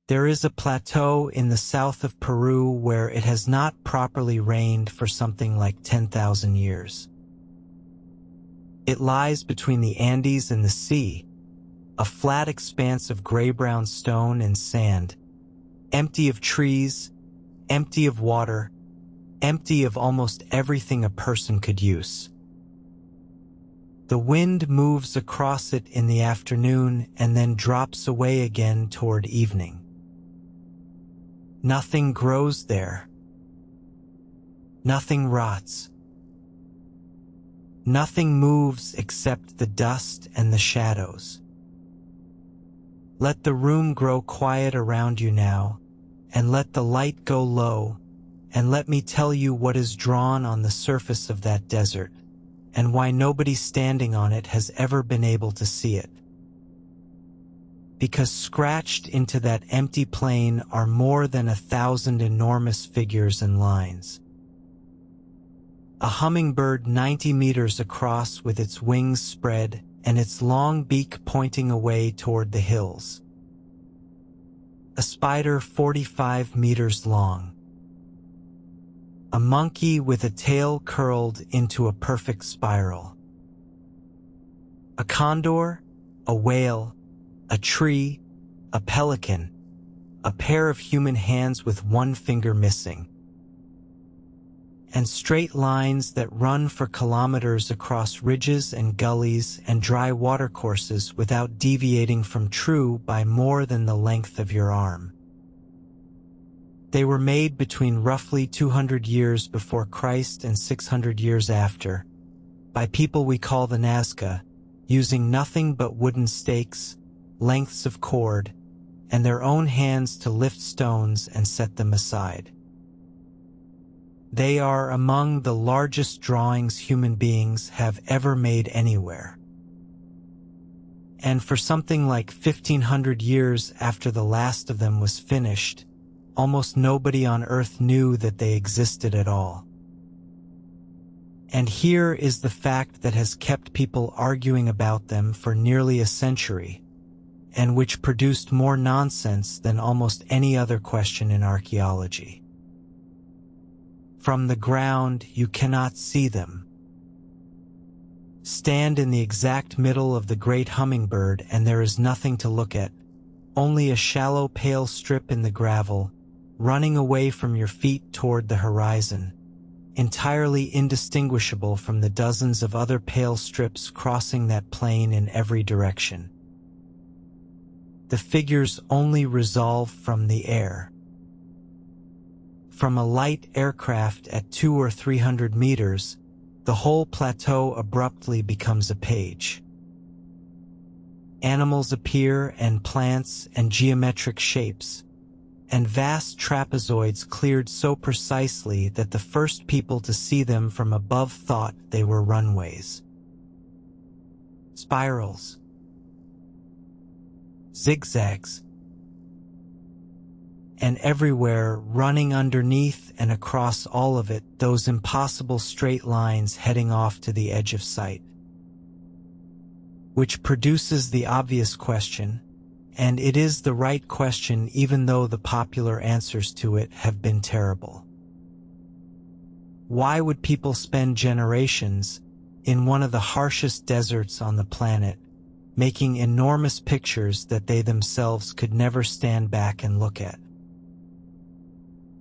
There is a plateau in the south of Peru where it has not properly rained for something like 10,000 years. It lies between the Andes and the sea, a flat expanse of gray-brown stone and sand, empty of trees, empty of water, empty of almost everything a person could use. The wind moves across it in the afternoon and then drops away again toward evening. Nothing grows there. Nothing rots. Nothing moves except the dust and the shadows. Let the room grow quiet around you now, and let the light go low, and let me tell you what is drawn on the surface of that desert, and why nobody standing on it has ever been able to see it. Because scratched into that empty plain are more than 1,000 enormous figures and lines. A hummingbird 90 meters across with its wings spread and its long beak pointing away toward the hills. A spider 45 meters long. A monkey with a tail curled into a perfect spiral. A condor, a whale, a tree, a pelican, a pair of human hands with one finger missing, and straight lines that run for kilometers across ridges and gullies and dry watercourses without deviating from true by more than the length of your arm. They were made between roughly 200 years before Christ and 600 years after, by people we call the Nazca, using nothing but wooden stakes, lengths of cord, and their own hands to lift stones and set them aside. They are among the largest drawings human beings have ever made anywhere. And for something like 1,500 years after the last of them was finished, almost nobody on Earth knew that they existed at all. And here is the fact that has kept people arguing about them for nearly a century, and which produced more nonsense than almost any other question in archaeology. From the ground, you cannot see them. Stand in the exact middle of the great hummingbird and there is nothing to look at, only a shallow pale strip in the gravel, running away from your feet toward the horizon, entirely indistinguishable from the dozens of other pale strips crossing that plain in every direction. The figures only resolve from the air. From a light aircraft at 200 or 300 meters, the whole plateau abruptly becomes a page. Animals appear and plants and geometric shapes, and vast trapezoids cleared so precisely that the first people to see them from above thought they were runways. Spirals. Zigzags, and everywhere, running underneath and across all of it, those impossible straight lines heading off to the edge of sight. Which produces the obvious question, and it is the right question even though the popular answers to it have been terrible. Why would people spend generations in one of the harshest deserts on the planet making enormous pictures that they themselves could never stand back and look at?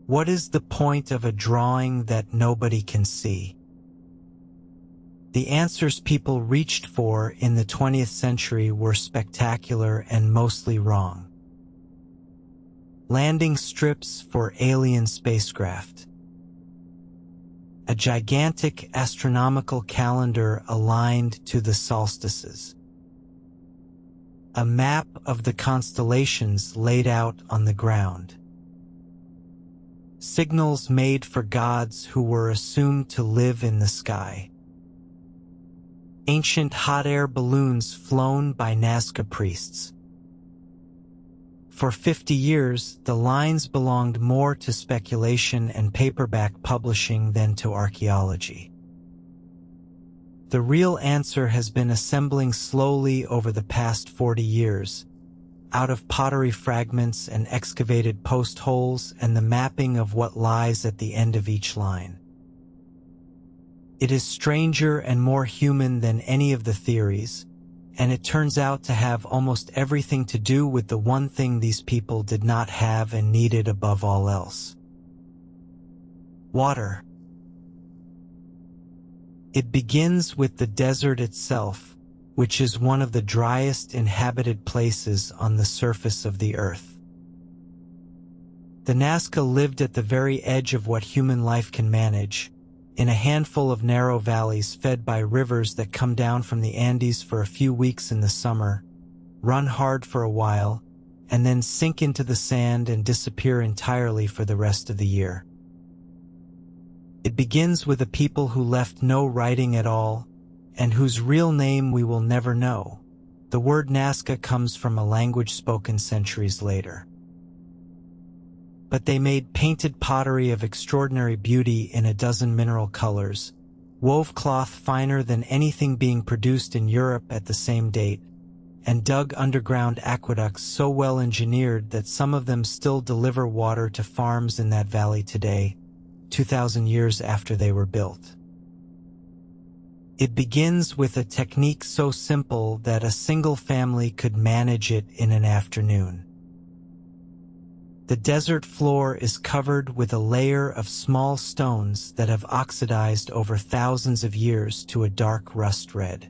What is the point of a drawing that nobody can see? The answers people reached for in the 20th century were spectacular and mostly wrong. Landing strips for alien spacecraft. A gigantic astronomical calendar aligned to the solstices. A map of the constellations laid out on the ground. Signals made for gods who were assumed to live in the sky. Ancient hot air balloons flown by Nazca priests. For 50 years, the lines belonged more to speculation and paperback publishing than to archaeology. The real answer has been assembling slowly over the past 40 years, out of pottery fragments and excavated post holes and the mapping of what lies at the end of each line. It is stranger and more human than any of the theories, and it turns out to have almost everything to do with the one thing these people did not have and needed above all else: water. It begins with the desert itself, which is one of the driest inhabited places on the surface of the earth. The Nazca lived at the very edge of what human life can manage, in a handful of narrow valleys fed by rivers that come down from the Andes for a few weeks in the summer, run hard for a while, and then sink into the sand and disappear entirely for the rest of the year. It begins with a people who left no writing at all, and whose real name we will never know. The word Nazca comes from a language spoken centuries later. But they made painted pottery of extraordinary beauty in a dozen mineral colors, wove cloth finer than anything being produced in Europe at the same date, and dug underground aqueducts so well engineered that some of them still deliver water to farms in that valley today, 2,000 years after they were built. It begins with a technique so simple that a single family could manage it in an afternoon. The desert floor is covered with a layer of small stones that have oxidized over thousands of years to a dark rust red.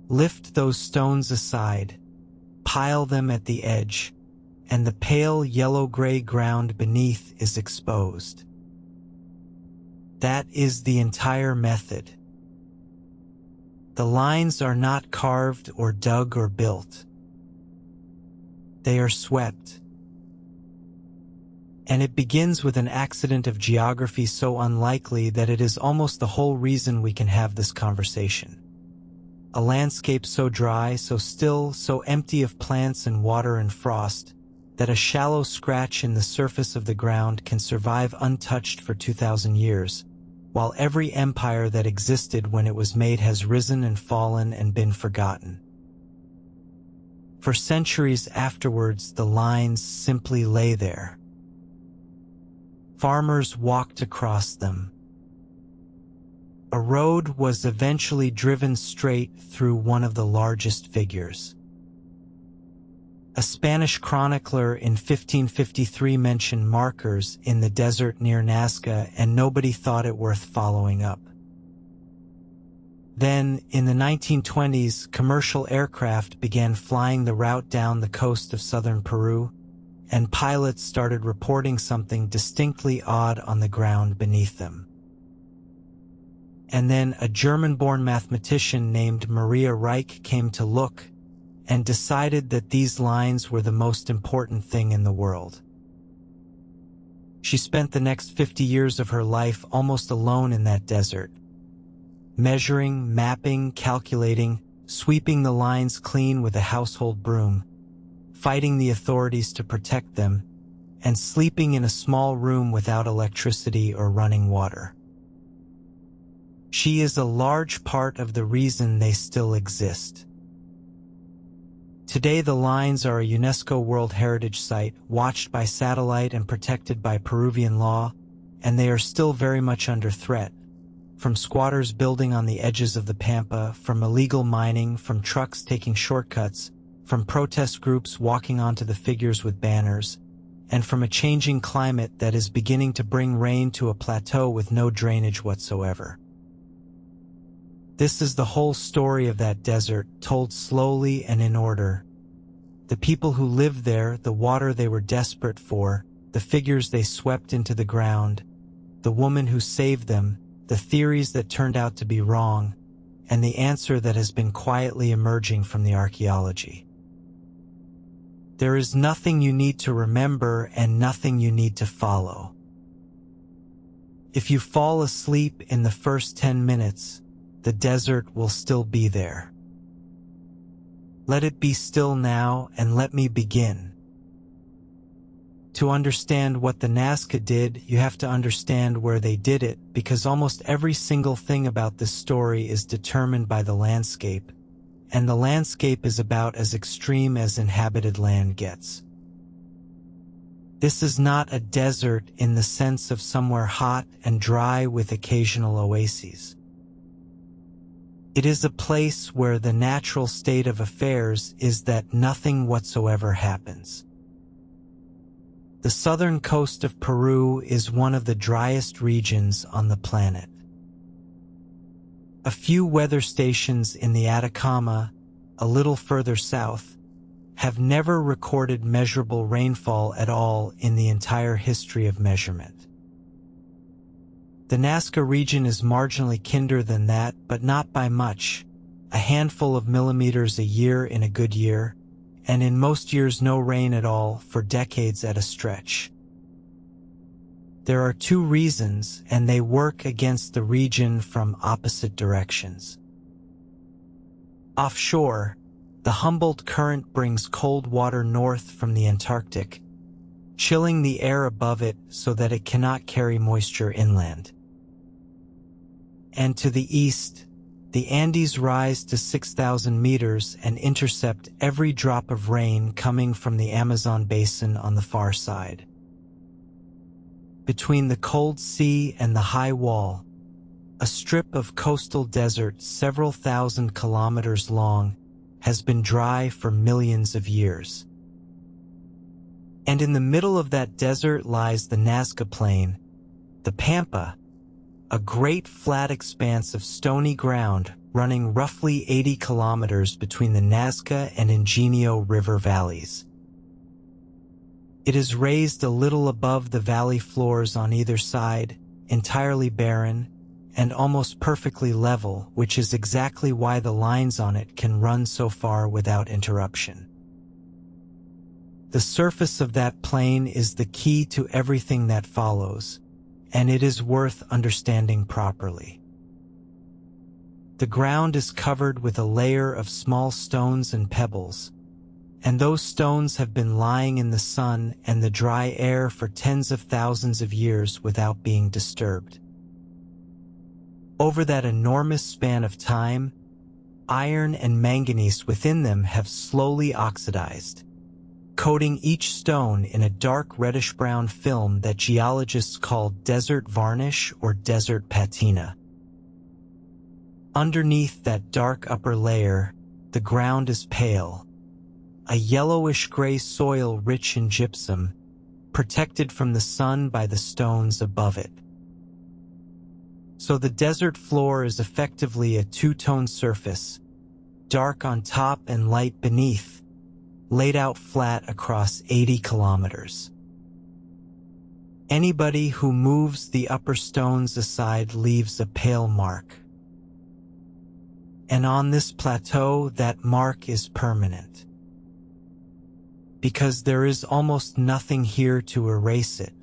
Lift those stones aside, pile them at the edge, and the pale yellow-gray ground beneath is exposed. That is the entire method. The lines are not carved or dug or built. They are swept. And it begins with an accident of geography so unlikely that it is almost the whole reason we can have this conversation. A landscape so dry, so still, so empty of plants and water and frost, that a shallow scratch in the surface of the ground can survive untouched for 2,000 years, while every empire that existed when it was made has risen and fallen and been forgotten. For centuries afterwards, the lines simply lay there. Farmers walked across them. A road was eventually driven straight through one of the largest figures. A Spanish chronicler in 1553 mentioned markers in the desert near Nazca, and nobody thought it worth following up. Then, in the 1920s, commercial aircraft began flying the route down the coast of southern Peru, and pilots started reporting something distinctly odd on the ground beneath them. And then a German-born mathematician named Maria Reich came to look and decided that these lines were the most important thing in the world. She spent the next 50 years of her life almost alone in that desert, measuring, mapping, calculating, sweeping the lines clean with a household broom, fighting the authorities to protect them, and sleeping in a small room without electricity or running water. She is a large part of the reason they still exist. Today, the lines are a UNESCO World Heritage Site, watched by satellite and protected by Peruvian law, and they are still very much under threat. From squatters building on the edges of the Pampa, from illegal mining, from trucks taking shortcuts, from protest groups walking onto the figures with banners, and from a changing climate that is beginning to bring rain to a plateau with no drainage whatsoever. This is the whole story of that desert, told slowly and in order. The people who lived there, the water they were desperate for, the figures they swept into the ground, the woman who saved them, the theories that turned out to be wrong, and the answer that has been quietly emerging from the archaeology. There is nothing you need to remember and nothing you need to follow. If you fall asleep in the first 10 minutes, the desert will still be there. Let it be still now and let me begin. To understand what the Nazca did, you have to understand where they did it, because almost every single thing about this story is determined by the landscape, and the landscape is about as extreme as inhabited land gets. This is not a desert in the sense of somewhere hot and dry with occasional oases. It is a place where the natural state of affairs is that nothing whatsoever happens. The southern coast of Peru is one of the driest regions on the planet. A few weather stations in the Atacama, a little further south, have never recorded measurable rainfall at all in the entire history of measurement. The Nazca region is marginally kinder than that, but not by much, a handful of millimeters a year in a good year, and in most years no rain at all for decades at a stretch. There are two reasons, and they work against the region from opposite directions. Offshore, the Humboldt Current brings cold water north from the Antarctic, chilling the air above it so that it cannot carry moisture inland. And to the east, the Andes rise to 6,000 meters and intercept every drop of rain coming from the Amazon basin on the far side. Between the cold sea and the high wall, a strip of coastal desert several thousand kilometers long has been dry for millions of years. And in the middle of that desert lies the Nazca Plain, the Pampa, a great flat expanse of stony ground running roughly 80 kilometers between the Nazca and Ingenio river valleys. It is raised a little above the valley floors on either side, entirely barren, and almost perfectly level, which is exactly why the lines on it can run so far without interruption. The surface of that plain is the key to everything that follows, and it is worth understanding properly. The ground is covered with a layer of small stones and pebbles, and those stones have been lying in the sun and the dry air for tens of thousands of years without being disturbed. Over that enormous span of time, iron and manganese within them have slowly oxidized, coating each stone in a dark reddish-brown film that geologists call desert varnish or desert patina. Underneath that dark upper layer, the ground is pale, a yellowish-gray soil rich in gypsum, protected from the sun by the stones above it. So the desert floor is effectively a two-tone surface, dark on top and light beneath, laid out flat across 80 kilometers. Anybody who moves the upper stones aside leaves a pale mark. And on this plateau, that mark is permanent, because there is almost nothing here to erase it.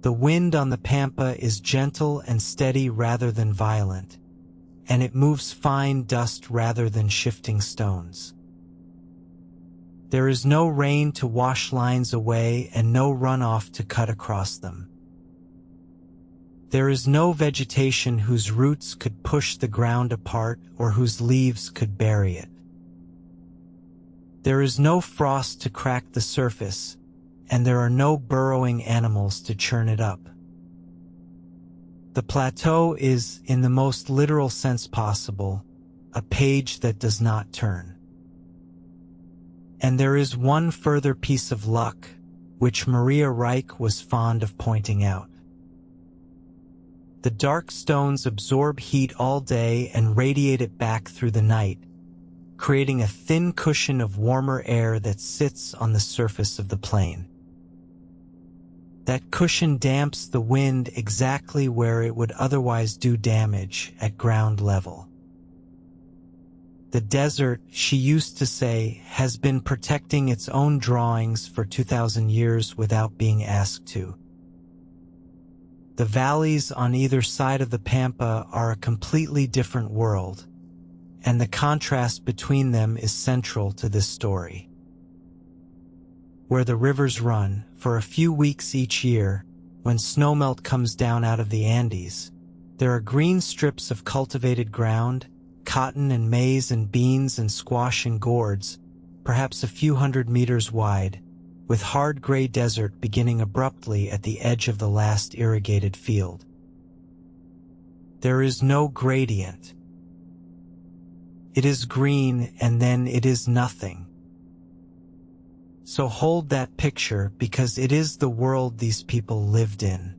The wind on the Pampa is gentle and steady rather than violent, and it moves fine dust rather than shifting stones. There is no rain to wash lines away and no runoff to cut across them. There is no vegetation whose roots could push the ground apart or whose leaves could bury it. There is no frost to crack the surface, and there are no burrowing animals to churn it up. The plateau is, in the most literal sense possible, a page that does not turn. And there is one further piece of luck, which Maria Reich was fond of pointing out. The dark stones absorb heat all day and radiate it back through the night, creating a thin cushion of warmer air that sits on the surface of the plain. That cushion damps the wind exactly where it would otherwise do damage at ground level. The desert, she used to say, has been protecting its own drawings for 2,000 years without being asked to. The valleys on either side of the Pampa are a completely different world, and the contrast between them is central to this story. Where the rivers run, for a few weeks each year, when snowmelt comes down out of the Andes, there are green strips of cultivated ground, cotton and maize and beans and squash and gourds, perhaps a few 100 meters wide, with hard gray desert beginning abruptly at the edge of the last irrigated field. There is no gradient. It is green and then it is nothing. So hold that picture because it is the world these people lived in.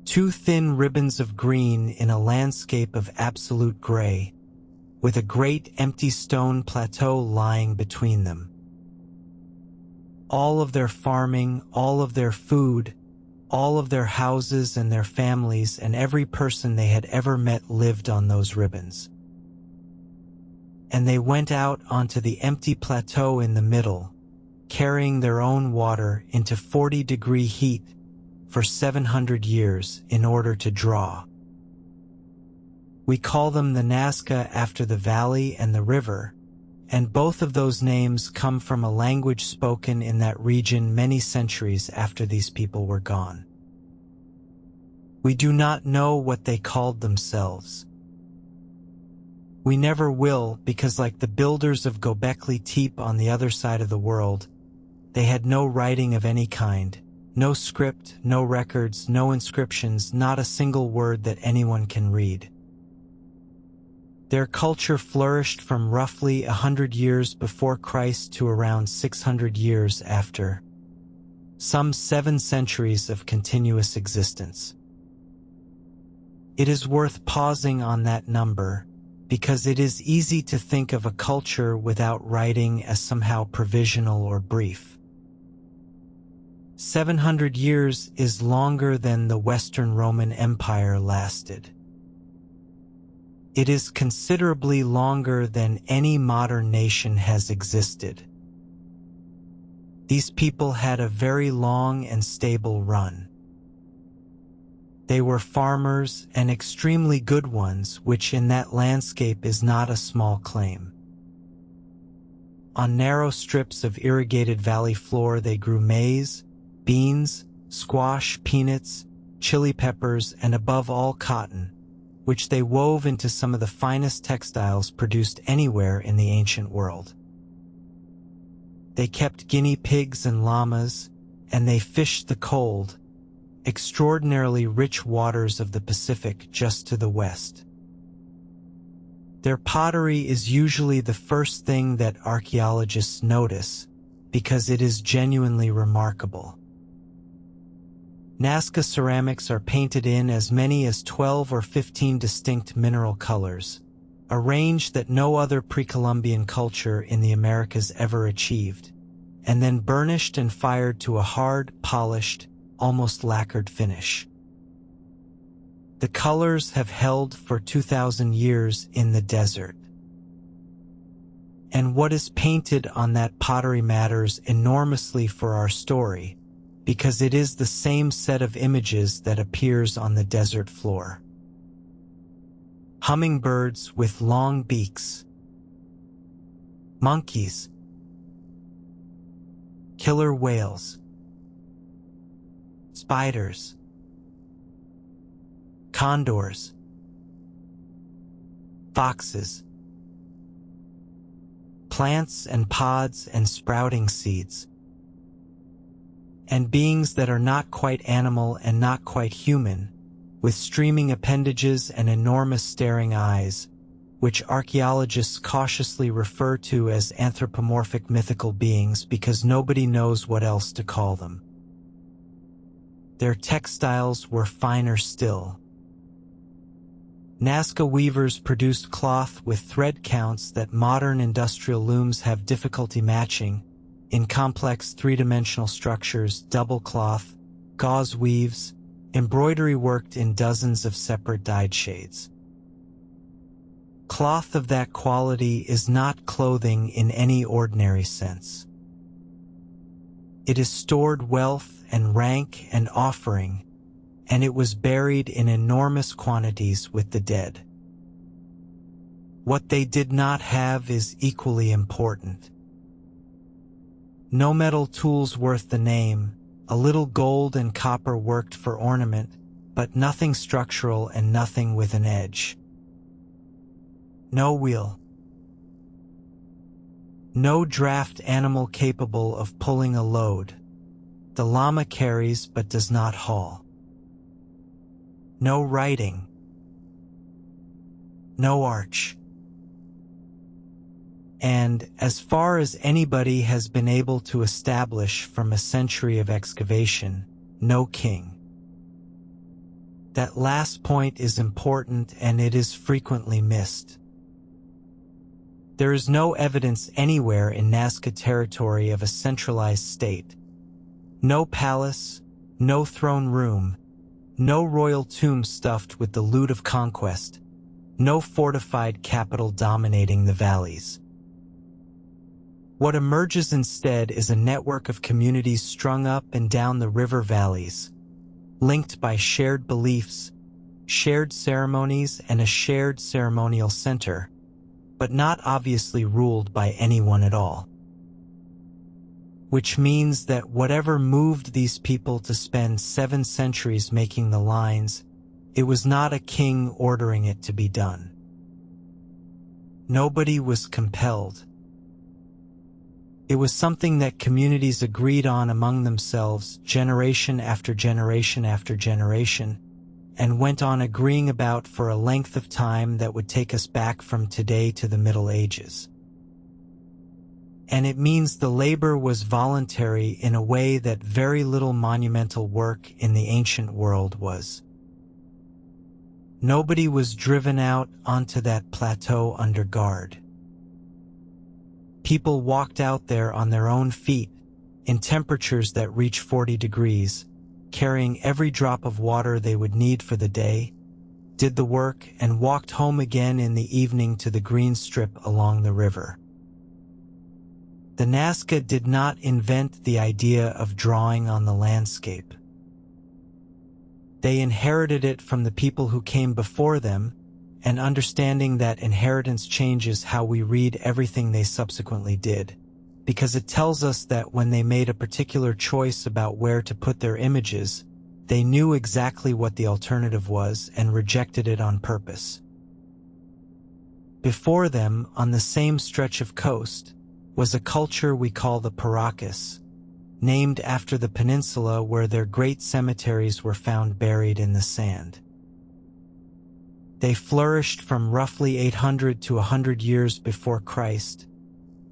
Two thin ribbons of green in a landscape of absolute gray, with a great empty stone plateau lying between them. All of their farming, all of their food, all of their houses and their families and every person they had ever met lived on those ribbons. And they went out onto the empty plateau in the middle, carrying their own water into 40-degree heat for 700 years in order to draw. We call them the Nazca after the valley and the river, and both of those names come from a language spoken in that region many centuries after these people were gone. We do not know what they called themselves. We never will because, like the builders of Göbekli Tepe on the other side of the world, they had no writing of any kind, no script, no records, no inscriptions, not a single word that anyone can read. Their culture flourished from roughly 100 years before Christ to around 600 years after. Some 7 centuries of continuous existence. It is worth pausing on that number, because it is easy to think of a culture without writing as somehow provisional or brief. 700 years is longer than the Western Roman Empire lasted. It is considerably longer than any modern nation has existed. These people had a very long and stable run. They were farmers and extremely good ones, which in that landscape is not a small claim. On narrow strips of irrigated valley floor they grew maize, beans, squash, peanuts, chili peppers, and above all cotton, which they wove into some of the finest textiles produced anywhere in the ancient world. They kept guinea pigs and llamas, and they fished the cold, extraordinarily rich waters of the Pacific just to the west. Their pottery is usually the first thing that archaeologists notice because it is genuinely remarkable. Nazca ceramics are painted in as many as 12 or 15 distinct mineral colors, a range that no other pre-Columbian culture in the Americas ever achieved, and then burnished and fired to a hard, polished, almost lacquered finish. The colors have held for 2,000 years in the desert. And what is painted on that pottery matters enormously for our story, because it is the same set of images that appears on the desert floor. Hummingbirds with long beaks, monkeys, killer whales, spiders, condors, foxes, plants and pods and sprouting seeds, and beings that are not quite animal and not quite human, with streaming appendages and enormous staring eyes, which archaeologists cautiously refer to as anthropomorphic mythical beings because nobody knows what else to call them. Their textiles were finer still. Nazca weavers produced cloth with thread counts that modern industrial looms have difficulty matching, in complex three-dimensional structures, double cloth, gauze weaves, embroidery worked in dozens of separate dyed shades. Cloth of that quality is not clothing in any ordinary sense. It is stored wealth and rank and offering, and it was buried in enormous quantities with the dead. What they did not have is equally important. No metal tools worth the name, a little gold and copper worked for ornament, but nothing structural and nothing with an edge. No wheel. No draft animal capable of pulling a load. The llama carries but does not haul. No writing. No arch. And, as far as anybody has been able to establish from a century of excavation, no king. That last point is important and it is frequently missed. There is no evidence anywhere in Nazca territory of a centralized state. No palace, no throne room, no royal tomb stuffed with the loot of conquest, no fortified capital dominating the valleys. What emerges instead is a network of communities strung up and down the river valleys, linked by shared beliefs, shared ceremonies, and a shared ceremonial center, but not obviously ruled by anyone at all. Which means that whatever moved these people to spend 7 centuries making the lines, it was not a king ordering it to be done. Nobody was compelled. It was something that communities agreed on among themselves generation after generation after generation, and went on agreeing about for a length of time that would take us back from today to the Middle Ages. And it means the labor was voluntary in a way that very little monumental work in the ancient world was. Nobody was driven out onto that plateau under guard. People walked out there on their own feet, in temperatures that reach 40 degrees, carrying every drop of water they would need for the day, did the work, and walked home again in the evening to the green strip along the river. The Nazca did not invent the idea of drawing on the landscape. They inherited it from the people who came before them, and understanding that inheritance changes how we read everything they subsequently did, because it tells us that when they made a particular choice about where to put their images, they knew exactly what the alternative was and rejected it on purpose. Before them, on the same stretch of coast, was a culture we call the Paracas, named after the peninsula where their great cemeteries were found buried in the sand. They flourished from roughly 800 to 100 years before Christ,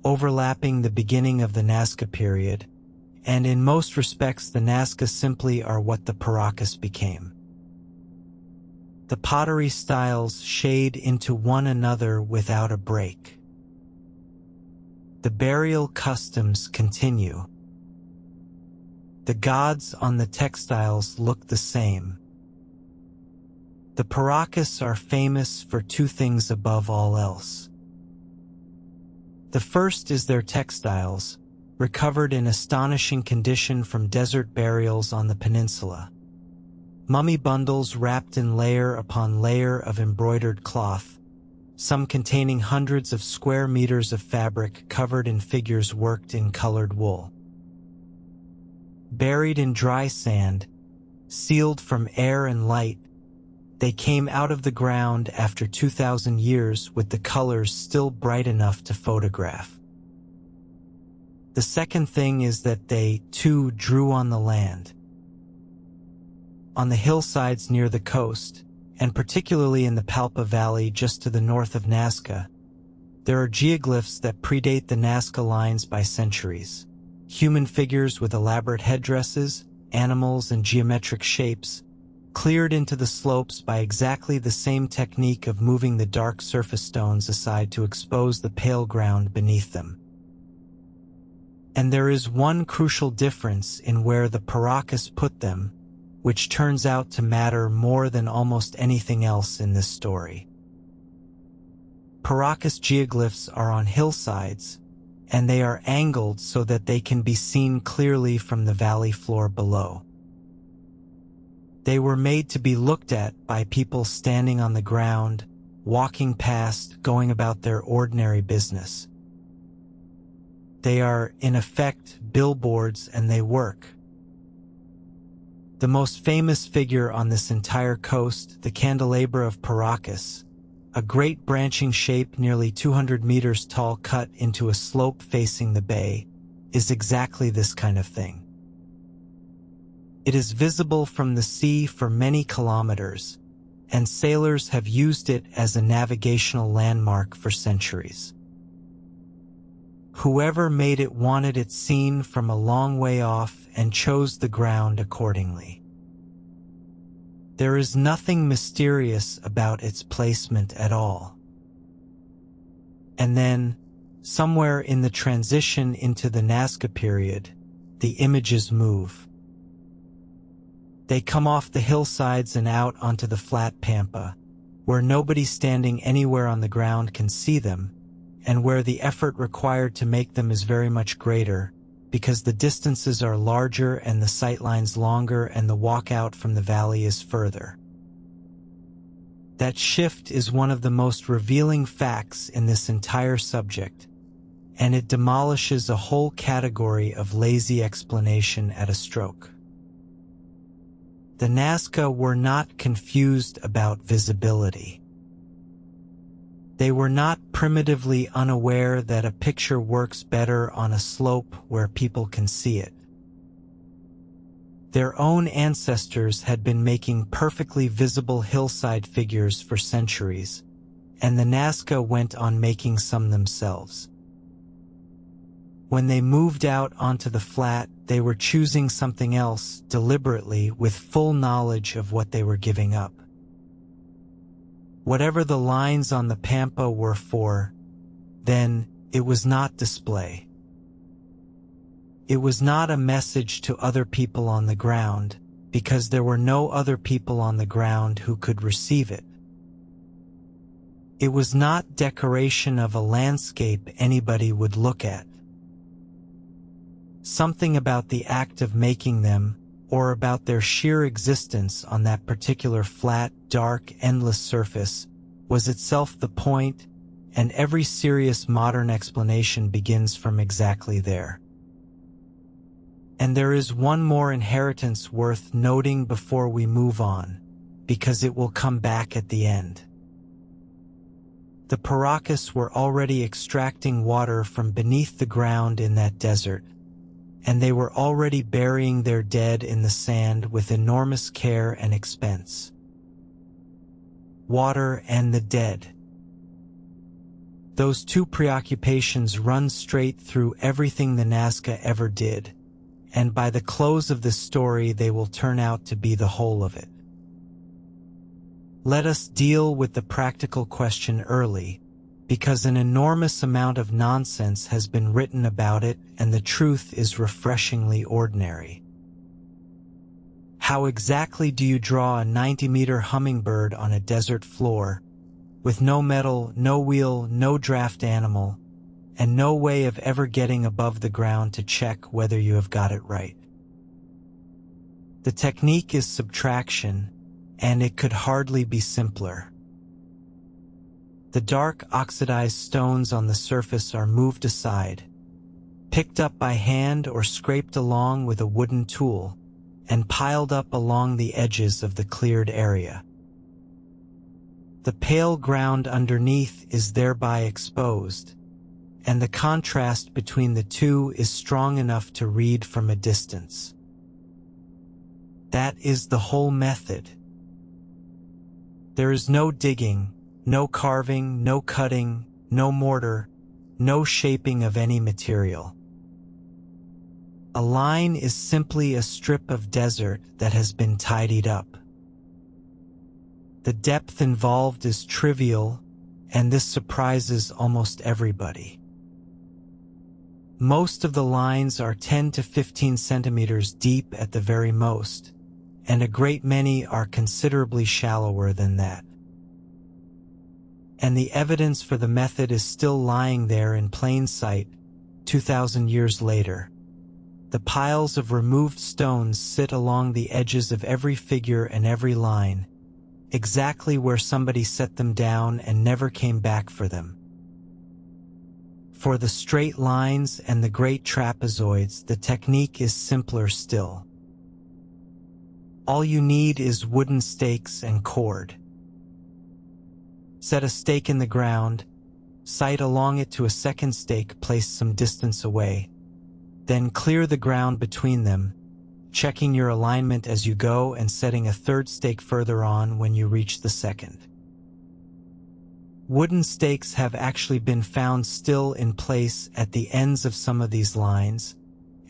overlapping the beginning of the Nazca period, and in most respects the Nazca simply are what the Paracas became. The pottery styles shade into one another without a break. The burial customs continue. The gods on the textiles look the same. The Paracas are famous for 2 things above all else. The first is their textiles, recovered in astonishing condition from desert burials on the peninsula. Mummy bundles wrapped in layer upon layer of embroidered cloth, some containing hundreds of square meters of fabric covered in figures worked in colored wool. Buried in dry sand, sealed from air and light, they came out of the ground after 2,000 years with the colors still bright enough to photograph. The second thing is that they, too, drew on the land. On the hillsides near the coast, and particularly in the Pampa Valley just to the north of Nazca, there are geoglyphs that predate the Nazca Lines by centuries. Human figures with elaborate headdresses, animals and geometric shapes, cleared into the slopes by exactly the same technique of moving the dark surface stones aside to expose the pale ground beneath them. And there is one crucial difference in where the Paracas put them, which turns out to matter more than almost anything else in this story. Paracas geoglyphs are on hillsides, and they are angled so that they can be seen clearly from the valley floor below. They were made to be looked at by people standing on the ground, walking past, going about their ordinary business. They are, in effect, billboards, and they work. The most famous figure on this entire coast, the candelabra of Paracas, a great branching shape nearly 200 meters tall cut into a slope facing the bay, is exactly this kind of thing. It is visible from the sea for many kilometers, and sailors have used it as a navigational landmark for centuries. Whoever made it wanted it seen from a long way off and chose the ground accordingly. There is nothing mysterious about its placement at all. And then, somewhere in the transition into the Nazca period, the images move. They come off the hillsides and out onto the flat Pampa, where nobody standing anywhere on the ground can see them, and where the effort required to make them is very much greater, because the distances are larger and the sightlines longer and the walkout from the valley is further. That shift is one of the most revealing facts in this entire subject, and it demolishes a whole category of lazy explanation at a stroke. The Nazca were not confused about visibility. They were not primitively unaware that a picture works better on a slope where people can see it. Their own ancestors had been making perfectly visible hillside figures for centuries, and the Nazca went on making some themselves. When they moved out onto the flat, they were choosing something else deliberately with full knowledge of what they were giving up. Whatever the lines on the Pampa were for, then it was not display. It was not a message to other people on the ground, because there were no other people on the ground who could receive it. It was not decoration of a landscape anybody would look at. Something about the act of making them, or about their sheer existence on that particular flat, dark, endless surface, was itself the point, and every serious modern explanation begins from exactly there. And there is one more inheritance worth noting before we move on, because it will come back at the end. The Paracas were already extracting water from beneath the ground in that desert, and they were already burying their dead in the sand with enormous care and expense. Water and the dead. Those two preoccupations run straight through everything the Nazca ever did, and by the close of this story they will turn out to be the whole of it. Let us deal with the practical question early, because an enormous amount of nonsense has been written about it and the truth is refreshingly ordinary. How exactly do you draw a 90-meter hummingbird on a desert floor, with no metal, no wheel, no draft animal, and no way of ever getting above the ground to check whether you have got it right? The technique is subtraction, and it could hardly be simpler. The dark oxidized stones on the surface are moved aside, picked up by hand or scraped along with a wooden tool, and piled up along the edges of the cleared area. The pale ground underneath is thereby exposed, and the contrast between the two is strong enough to read from a distance. That is the whole method. There is no digging, no carving, no cutting, no mortar, no shaping of any material. A line is simply a strip of desert that has been tidied up. The depth involved is trivial, and this surprises almost everybody. Most of the lines are 10 to 15 centimeters deep at the very most, and a great many are considerably shallower than that. And the evidence for the method is still lying there in plain sight, 2,000 years later. The piles of removed stones sit along the edges of every figure and every line, exactly where somebody set them down and never came back for them. For the straight lines and the great trapezoids, the technique is simpler still. All you need is wooden stakes and cord. Set a stake in the ground, sight along it to a second stake placed some distance away. Then clear the ground between them, checking your alignment as you go and setting a third stake further on when you reach the second. Wooden stakes have actually been found still in place at the ends of some of these lines,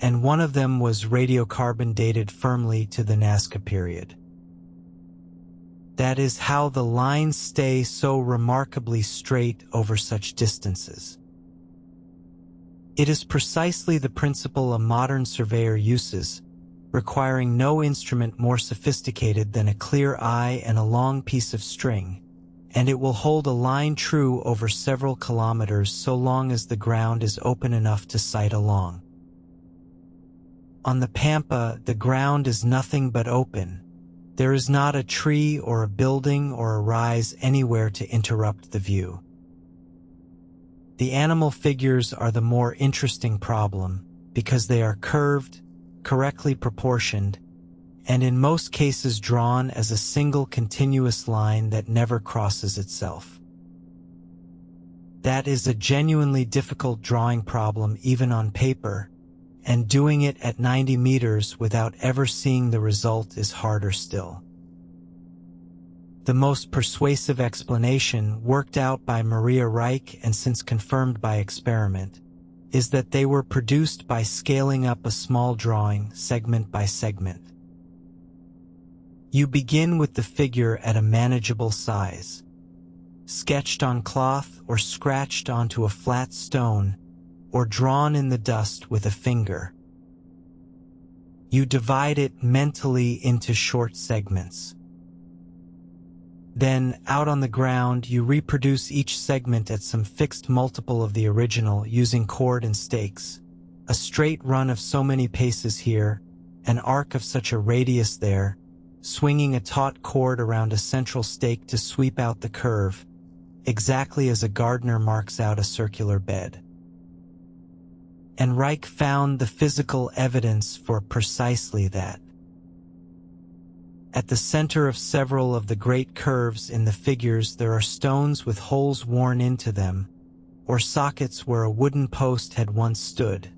and one of them was radiocarbon dated firmly to the Nazca period. That is how the lines stay so remarkably straight over such distances. It is precisely the principle a modern surveyor uses, requiring no instrument more sophisticated than a clear eye and a long piece of string, and it will hold a line true over several kilometers so long as the ground is open enough to sight along. On the Pampa, the ground is nothing but open. There is not a tree or a building or a rise anywhere to interrupt the view. The animal figures are the more interesting problem because they are curved, correctly proportioned, and in most cases drawn as a single continuous line that never crosses itself. That is a genuinely difficult drawing problem even on paper, and doing it at 90 meters without ever seeing the result is harder still. The most persuasive explanation, worked out by Maria Reich and since confirmed by experiment, is that they were produced by scaling up a small drawing, segment by segment. You begin with the figure at a manageable size, sketched on cloth or scratched onto a flat stone, or drawn in the dust with a finger. You divide it mentally into short segments. Then, out on the ground, you reproduce each segment at some fixed multiple of the original using cord and stakes. A straight run of so many paces here, an arc of such a radius there, swinging a taut cord around a central stake to sweep out the curve, exactly as a gardener marks out a circular bed. And Reich found the physical evidence for precisely that. At the center of several of the great curves in the figures there are stones with holes worn into them, or sockets where a wooden post had once stood,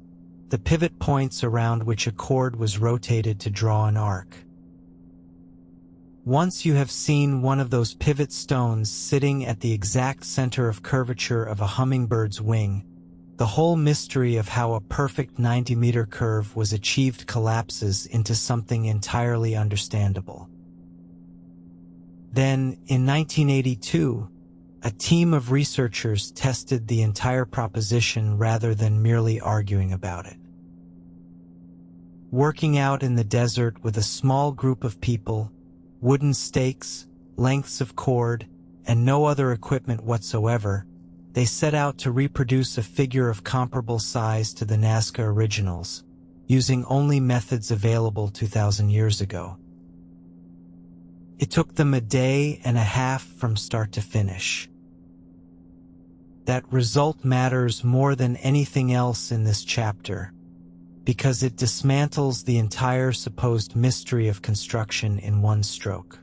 the pivot points around which a cord was rotated to draw an arc. Once you have seen one of those pivot stones sitting at the exact center of curvature of a hummingbird's wing, the whole mystery of how a perfect 90-meter curve was achieved collapses into something entirely understandable. Then, in 1982, a team of researchers tested the entire proposition rather than merely arguing about it. Working out in the desert with a small group of people, wooden stakes, lengths of cord, and no other equipment whatsoever, they set out to reproduce a figure of comparable size to the Nazca originals, using only methods available 2,000 years ago. It took them a day and a half from start to finish. That result matters more than anything else in this chapter, because it dismantles the entire supposed mystery of construction in one stroke.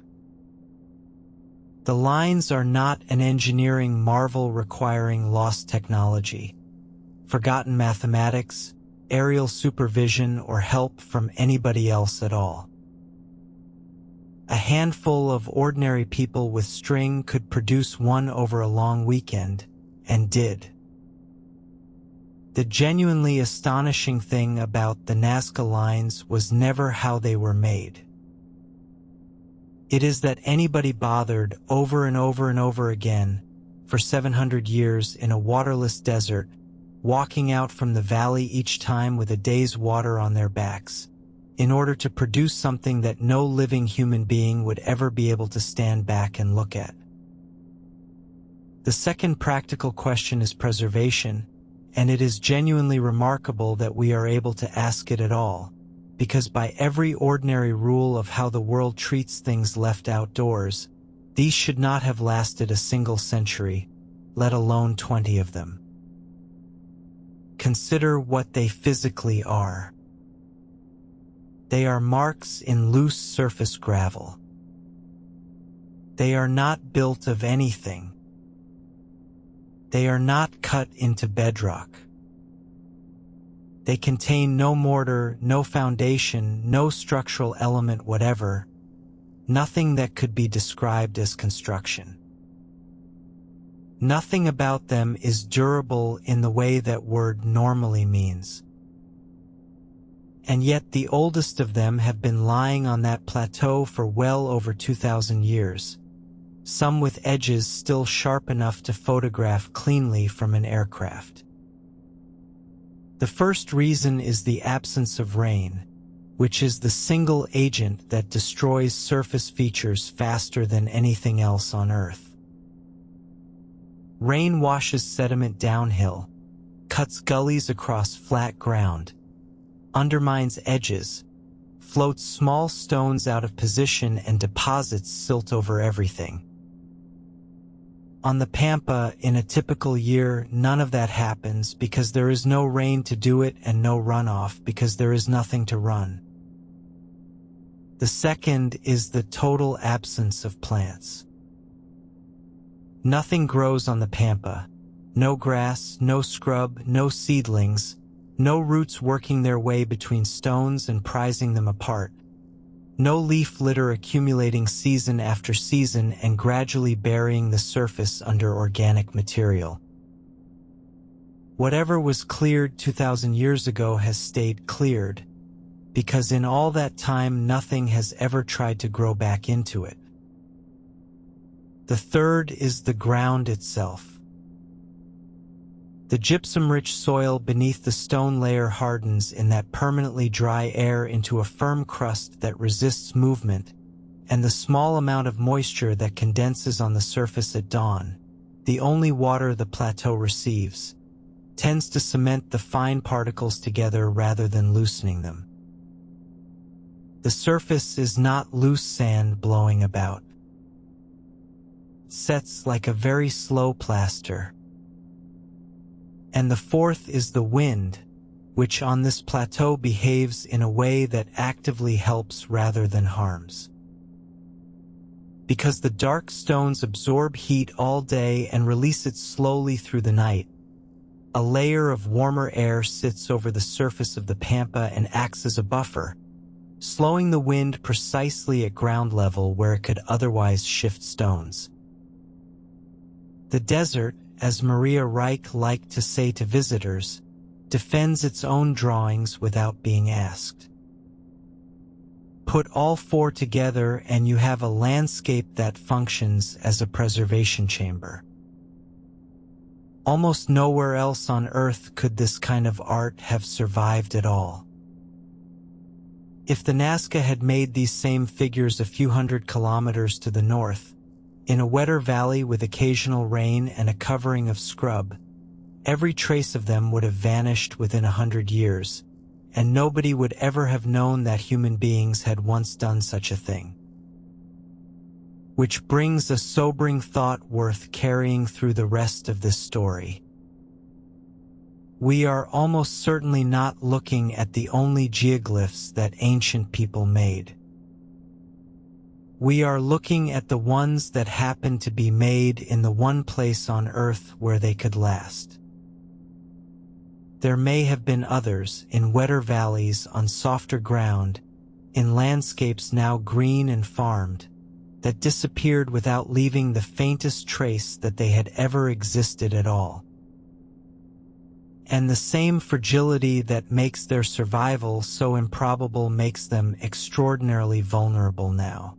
The lines are not an engineering marvel requiring lost technology, forgotten mathematics, aerial supervision, or help from anybody else at all. A handful of ordinary people with string could produce one over a long weekend, and did. The genuinely astonishing thing about the Nazca lines was never how they were made. It is that anybody bothered over and over and over again for 700 years in a waterless desert, walking out from the valley each time with a day's water on their backs, in order to produce something that no living human being would ever be able to stand back and look at. The second practical question is preservation, and it is genuinely remarkable that we are able to ask it at all, because by every ordinary rule of how the world treats things left outdoors, these should not have lasted a single century, let alone 20 of them. Consider what they physically are. They are marks in loose surface gravel. They are not built of anything, They are not cut into bedrock. They contain no mortar, no foundation, no structural element whatever, nothing that could be described as construction. Nothing about them is durable in the way that word normally means. And yet the oldest of them have been lying on that plateau for well over 2,000 years, some with edges still sharp enough to photograph cleanly from an aircraft. The first reason is the absence of rain, which is the single agent that destroys surface features faster than anything else on Earth. Rain washes sediment downhill, cuts gullies across flat ground, undermines edges, floats small stones out of position and deposits silt over everything. On the Pampa, in a typical year, none of that happens because there is no rain to do it and no runoff because there is nothing to run. The second is the total absence of plants. Nothing grows on the Pampa. No grass, no scrub, no seedlings, no roots working their way between stones and prizing them apart. No leaf litter accumulating season after season and gradually burying the surface under organic material. Whatever was cleared 2,000 years ago has stayed cleared, because in all that time nothing has ever tried to grow back into it. The third is the ground itself. The gypsum-rich soil beneath the stone layer hardens in that permanently dry air into a firm crust that resists movement, and the small amount of moisture that condenses on the surface at dawn, the only water the plateau receives, tends to cement the fine particles together rather than loosening them. The surface is not loose sand blowing about. It sets like a very slow plaster. And the fourth is the wind, which on this plateau behaves in a way that actively helps rather than harms. Because the dark stones absorb heat all day and release it slowly through the night, a layer of warmer air sits over the surface of the Pampa and acts as a buffer, slowing the wind precisely at ground level where it could otherwise shift stones. The desert, as Maria Reich liked to say to visitors, defends its own drawings without being asked. Put all four together and you have a landscape that functions as a preservation chamber. Almost nowhere else on Earth could this kind of art have survived at all. If the Nazca had made these same figures a few hundred kilometers to the north, in a wetter valley with occasional rain and a covering of scrub, every trace of them would have vanished within 100 years, and nobody would ever have known that human beings had once done such a thing. Which brings a sobering thought worth carrying through the rest of this story. We are almost certainly not looking at the only geoglyphs that ancient people made. We are looking at the ones that happen to be made in the one place on Earth where they could last. There may have been others in wetter valleys on softer ground, in landscapes now green and farmed, that disappeared without leaving the faintest trace that they had ever existed at all. And the same fragility that makes their survival so improbable makes them extraordinarily vulnerable now.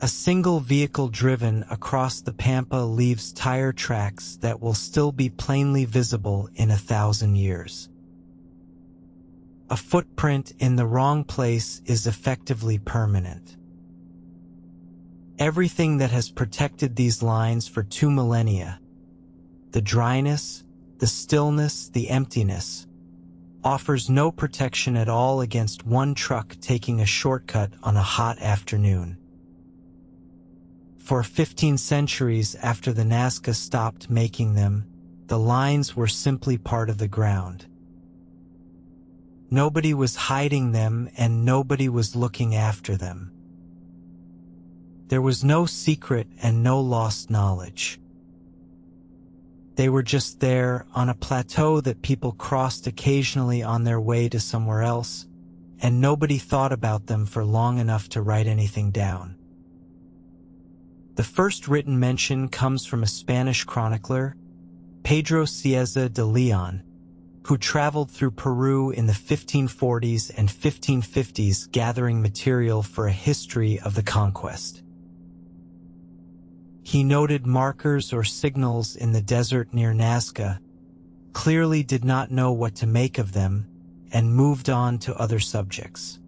A single vehicle driven across the Pampa leaves tire tracks that will still be plainly visible in 1,000 years. A footprint in the wrong place is effectively permanent. Everything that has protected these lines for 2 millennia, the dryness, the stillness, the emptiness, offers no protection at all against one truck taking a shortcut on a hot afternoon. For 15 centuries after the Nazca stopped making them, the lines were simply part of the ground. Nobody was hiding them and nobody was looking after them. There was no secret and no lost knowledge. They were just there on a plateau that people crossed occasionally on their way to somewhere else, and nobody thought about them for long enough to write anything down. The first written mention comes from a Spanish chronicler, Pedro Cieza de Leon, who traveled through Peru in the 1540s and 1550s gathering material for a history of the conquest. He noted markers or signals in the desert near Nazca, clearly did not know what to make of them, and moved on to other subjects.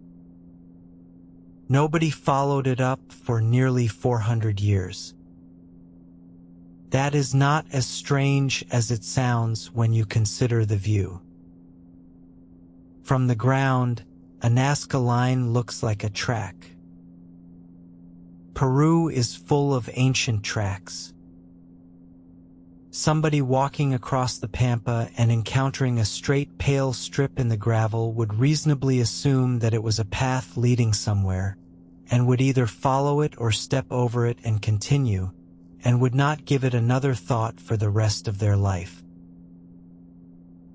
Nobody followed it up for nearly 400 years. That is not as strange as it sounds when you consider the view. From the ground, a Nazca line looks like a track. Peru is full of ancient tracks. Somebody walking across the Pampa and encountering a straight pale strip in the gravel would reasonably assume that it was a path leading somewhere, and would either follow it or step over it and continue, and would not give it another thought for the rest of their life.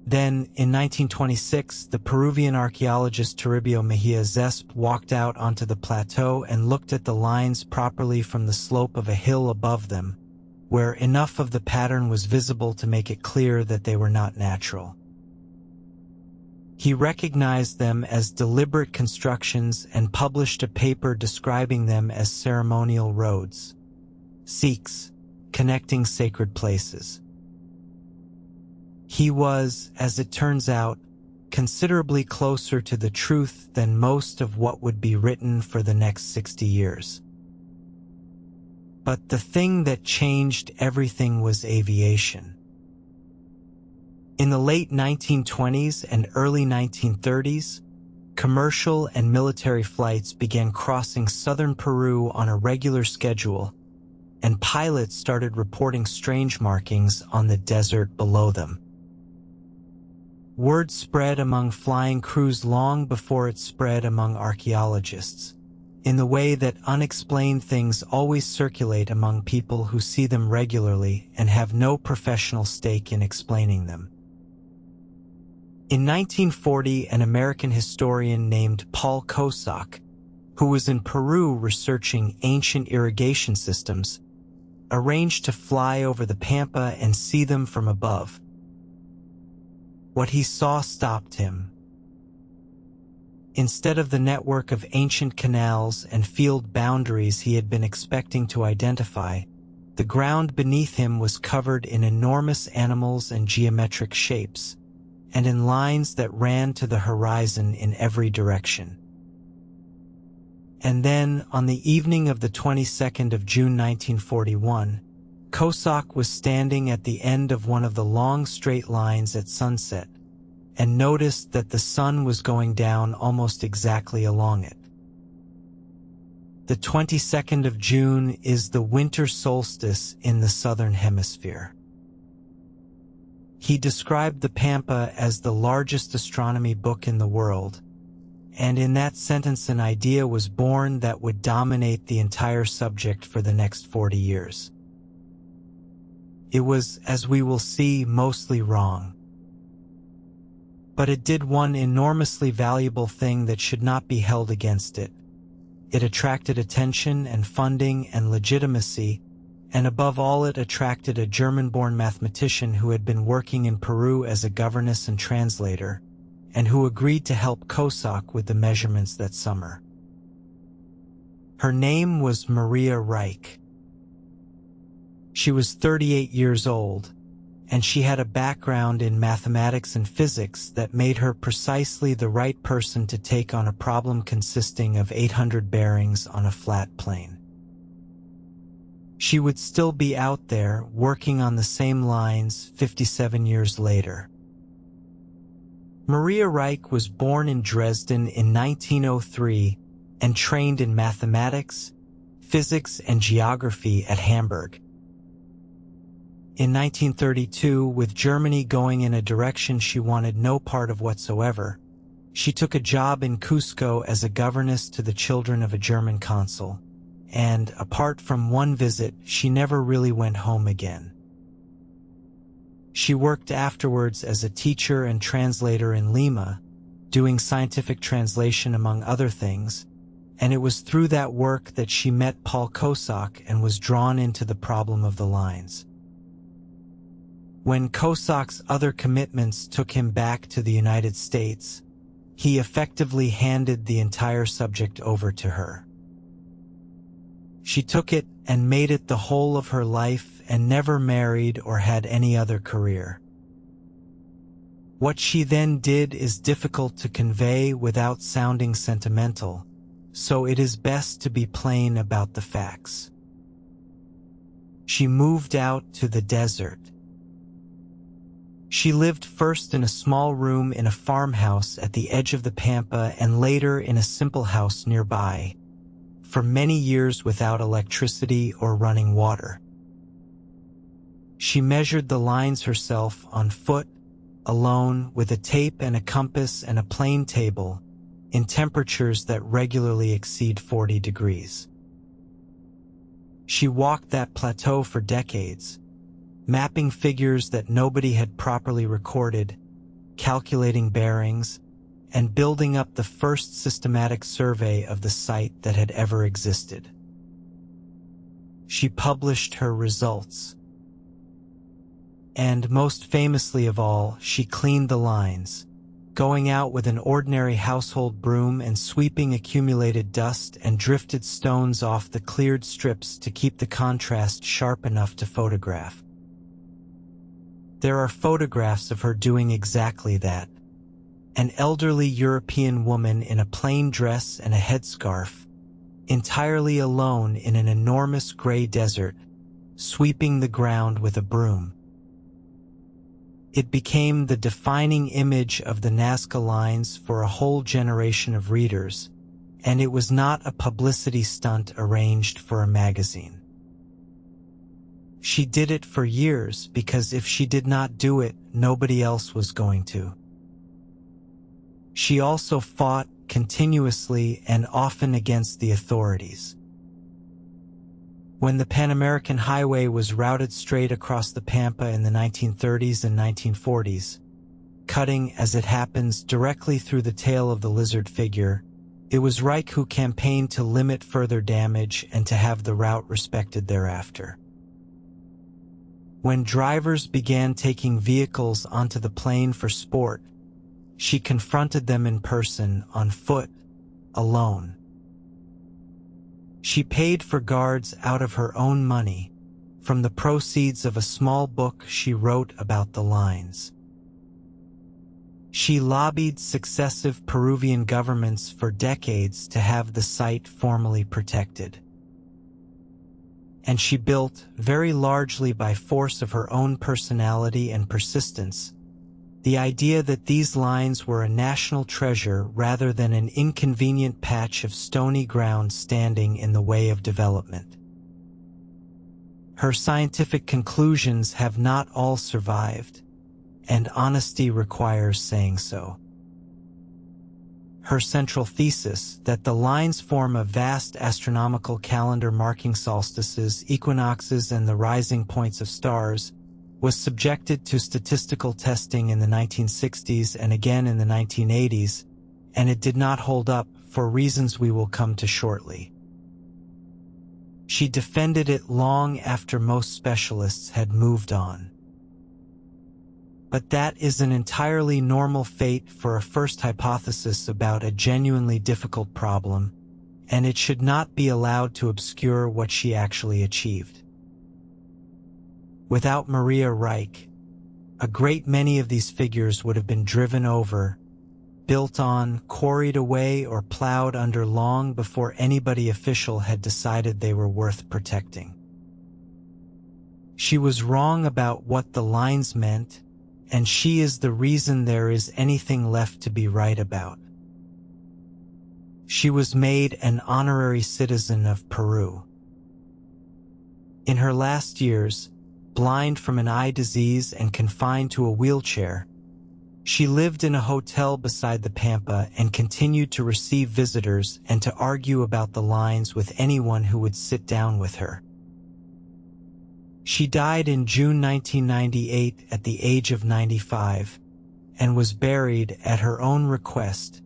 Then, in 1926, the Peruvian archaeologist Toribio Mejia Zesp walked out onto the plateau and looked at the lines properly from the slope of a hill above them, where enough of the pattern was visible to make it clear that they were not natural. He recognized them as deliberate constructions and published a paper describing them as ceremonial roads, Sikhs, connecting sacred places. He was, as it turns out, considerably closer to the truth than most of what would be written for the next 60 years. But the thing that changed everything was aviation. In the late 1920s and early 1930s, commercial and military flights began crossing southern Peru on a regular schedule, and pilots started reporting strange markings on the desert below them. Word spread among flying crews long before it spread among archaeologists, in the way that unexplained things always circulate among people who see them regularly and have no professional stake in explaining them. In 1940, an American historian named Paul Kosak, who was in Peru researching ancient irrigation systems, arranged to fly over the Pampa and see them from above. What he saw stopped him. Instead of the network of ancient canals and field boundaries he had been expecting to identify, the ground beneath him was covered in enormous animals and geometric shapes, and in lines that ran to the horizon in every direction. And then, on the evening of the 22nd of June 1941, Kosak was standing at the end of one of the long straight lines at sunset, and noticed that the sun was going down almost exactly along it. The 22nd of June is the winter solstice in the southern hemisphere. He described the Pampa as the largest astronomy book in the world, and in that sentence an idea was born that would dominate the entire subject for the next 40 years. It was, as we will see, mostly wrong. But it did one enormously valuable thing that should not be held against it. It attracted attention and funding and legitimacy, and above all it attracted a German-born mathematician who had been working in Peru as a governess and translator, and who agreed to help Kosak with the measurements that summer. Her name was Maria Reich. She was 38 years old, and she had a background in mathematics and physics that made her precisely the right person to take on a problem consisting of 800 bearings on a flat plane. She would still be out there working on the same lines 57 years later. Maria Reich was born in Dresden in 1903 and trained in mathematics, physics, and geography at Hamburg. In 1932, with Germany going in a direction she wanted no part of whatsoever, she took a job in Cusco as a governess to the children of a German consul, and, apart from one visit, she never really went home again. She worked afterwards as a teacher and translator in Lima, doing scientific translation among other things, and it was through that work that she met Paul Kosok and was drawn into the problem of the lines. When Kosok's other commitments took him back to the United States, he effectively handed the entire subject over to her. She took it and made it the whole of her life and never married or had any other career. What she then did is difficult to convey without sounding sentimental, so it is best to be plain about the facts. She moved out to the desert. She lived first in a small room in a farmhouse at the edge of the Pampa and later in a simple house nearby, for many years without electricity or running water. She measured the lines herself on foot, alone, with a tape and a compass and a plane table, in temperatures that regularly exceed 40 degrees. She walked that plateau for decades, mapping figures that nobody had properly recorded, calculating bearings, and building up the first systematic survey of the site that had ever existed. She published her results. And most famously of all, she cleaned the lines, going out with an ordinary household broom and sweeping accumulated dust and drifted stones off the cleared strips to keep the contrast sharp enough to photograph. There are photographs of her doing exactly that. An elderly European woman in a plain dress and a headscarf, entirely alone in an enormous gray desert, sweeping the ground with a broom. It became the defining image of the Nazca Lines for a whole generation of readers, and it was not a publicity stunt arranged for a magazine. She did it for years because if she did not do it, nobody else was going to. She also fought continuously and often against the authorities. When the Pan American Highway was routed straight across the Pampa in the 1930s and 1940s, cutting, as it happens, directly through the tail of the lizard figure, it was Reich who campaigned to limit further damage and to have the route respected thereafter. When drivers began taking vehicles onto the plain for sport, she confronted them in person, on foot, alone. She paid for guards out of her own money, from the proceeds of a small book she wrote about the lines. She lobbied successive Peruvian governments for decades to have the site formally protected. And she built, very largely by force of her own personality and persistence, the idea that these lines were a national treasure rather than an inconvenient patch of stony ground standing in the way of development. Her scientific conclusions have not all survived, and honesty requires saying so. Her central thesis, that the lines form a vast astronomical calendar marking solstices, equinoxes, and the rising points of stars, was subjected to statistical testing in the 1960s and again in the 1980s, and it did not hold up for reasons we will come to shortly. She defended it long after most specialists had moved on. But that is an entirely normal fate for a first hypothesis about a genuinely difficult problem, and it should not be allowed to obscure what she actually achieved. Without Maria Reich, a great many of these figures would have been driven over, built on, quarried away, or plowed under long before anybody official had decided they were worth protecting. She was wrong about what the lines meant, and she is the reason there is anything left to be right about. She was made an honorary citizen of Peru. In her last years, blind from an eye disease and confined to a wheelchair, she lived in a hotel beside the Pampa and continued to receive visitors and to argue about the lines with anyone who would sit down with her. She died in June 1998 at the age of 95 and was buried at her own request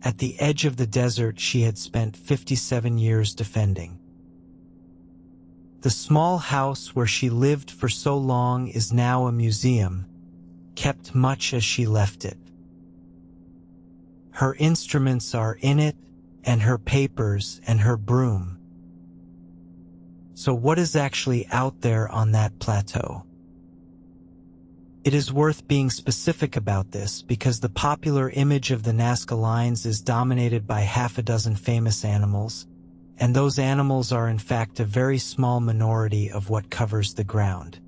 at the edge of the desert she had spent 57 years defending. The small house where she lived for so long is now a museum, kept much as she left it. Her instruments are in it, and her papers and her broom. So what is actually out there on that plateau? It is worth being specific about this because the popular image of the Nazca Lines is dominated by half a dozen famous animals, and those animals are in fact a very small minority of what covers the ground.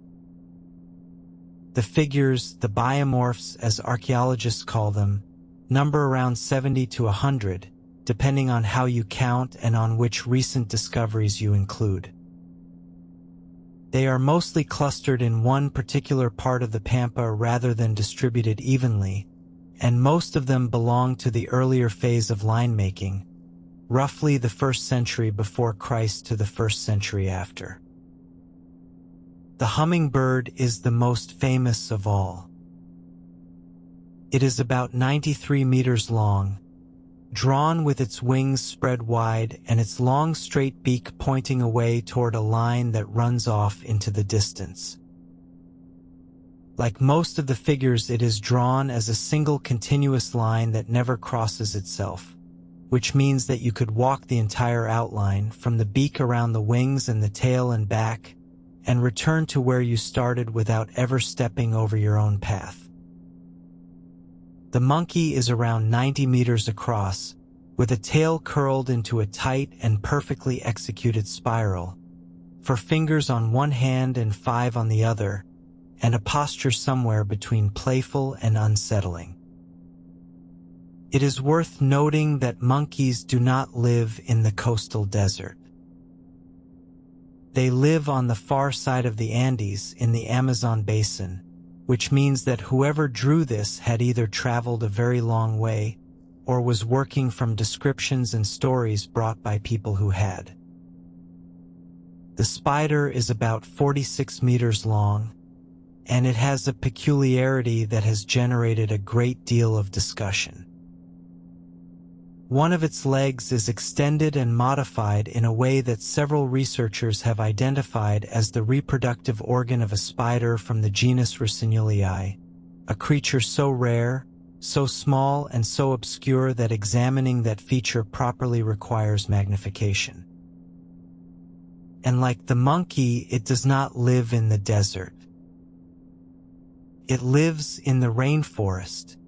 The figures, the biomorphs as archaeologists call them, number around 70 to 100, depending on how you count and on which recent discoveries you include. They are mostly clustered in one particular part of the Pampa rather than distributed evenly, and most of them belong to the earlier phase of line making, roughly the 1st century before Christ to the 1st century after. The hummingbird is the most famous of all. It is about 93 meters long, drawn with its wings spread wide and its long straight beak pointing away toward a line that runs off into the distance. Like most of the figures, it is drawn as a single continuous line that never crosses itself, which means that you could walk the entire outline from the beak around the wings and the tail and back, and return to where you started without ever stepping over your own path. The monkey is around 90 meters across, with a tail curled into a tight and perfectly executed spiral, 4 fingers on one hand and 5 on the other, and a posture somewhere between playful and unsettling. It is worth noting that monkeys do not live in the coastal desert. They live on the far side of the Andes in the Amazon basin, which means that whoever drew this had either traveled a very long way or was working from descriptions and stories brought by people who had. The spider is about 46 meters long, and it has a peculiarity that has generated a great deal of discussion. One of its legs is extended and modified in a way that several researchers have identified as the reproductive organ of a spider from the genus Rocinulii, a creature so rare, so small, and so obscure that examining that feature properly requires magnification. And like the monkey, it does not live in the desert. It lives in the rainforest.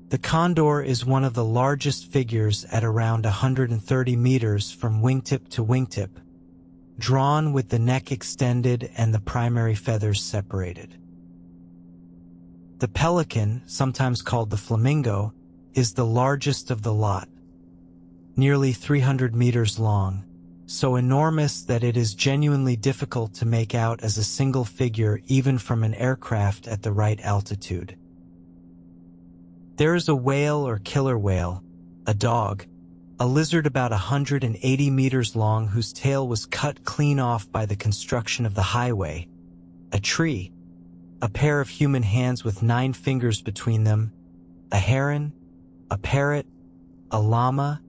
The condor is one of the largest figures at around 130 meters from wingtip to wingtip, drawn with the neck extended and the primary feathers separated. The pelican, sometimes called the flamingo, is the largest of the lot, nearly 300 meters long, so enormous that it is genuinely difficult to make out as a single figure even from an aircraft at the right altitude. There is a whale or killer whale, a dog, a lizard about 180 meters long whose tail was cut clean off by the construction of the highway, a tree, a pair of human hands with 9 fingers between them, a heron, a parrot, a llama,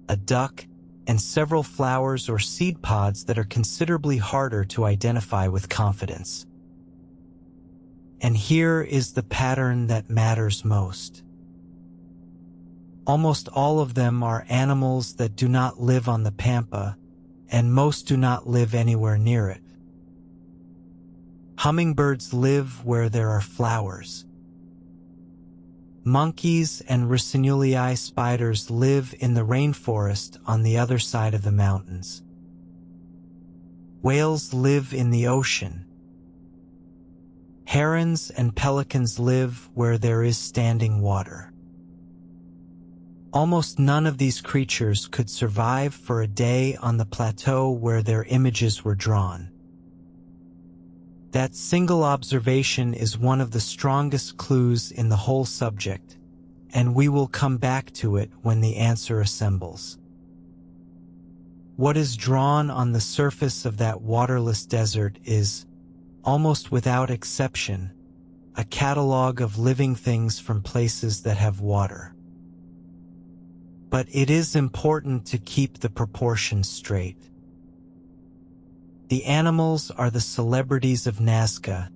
a duck, and several flowers or seed pods that are considerably harder to identify with confidence. And here is the pattern that matters most. Almost all of them are animals that do not live on the Pampa, and most do not live anywhere near it. Hummingbirds live where there are flowers. Monkeys and Rocinulii spiders live in the rainforest on the other side of the mountains. Whales live in the ocean. Herons and pelicans live where there is standing water. Almost none of these creatures could survive for a day on the plateau where their images were drawn. That single observation is one of the strongest clues in the whole subject, and we will come back to it when the answer assembles. What is drawn on the surface of that waterless desert is, almost without exception, a catalogue of living things from places that have water. But it is important to keep the proportions straight. The animals are the celebrities of Nazca,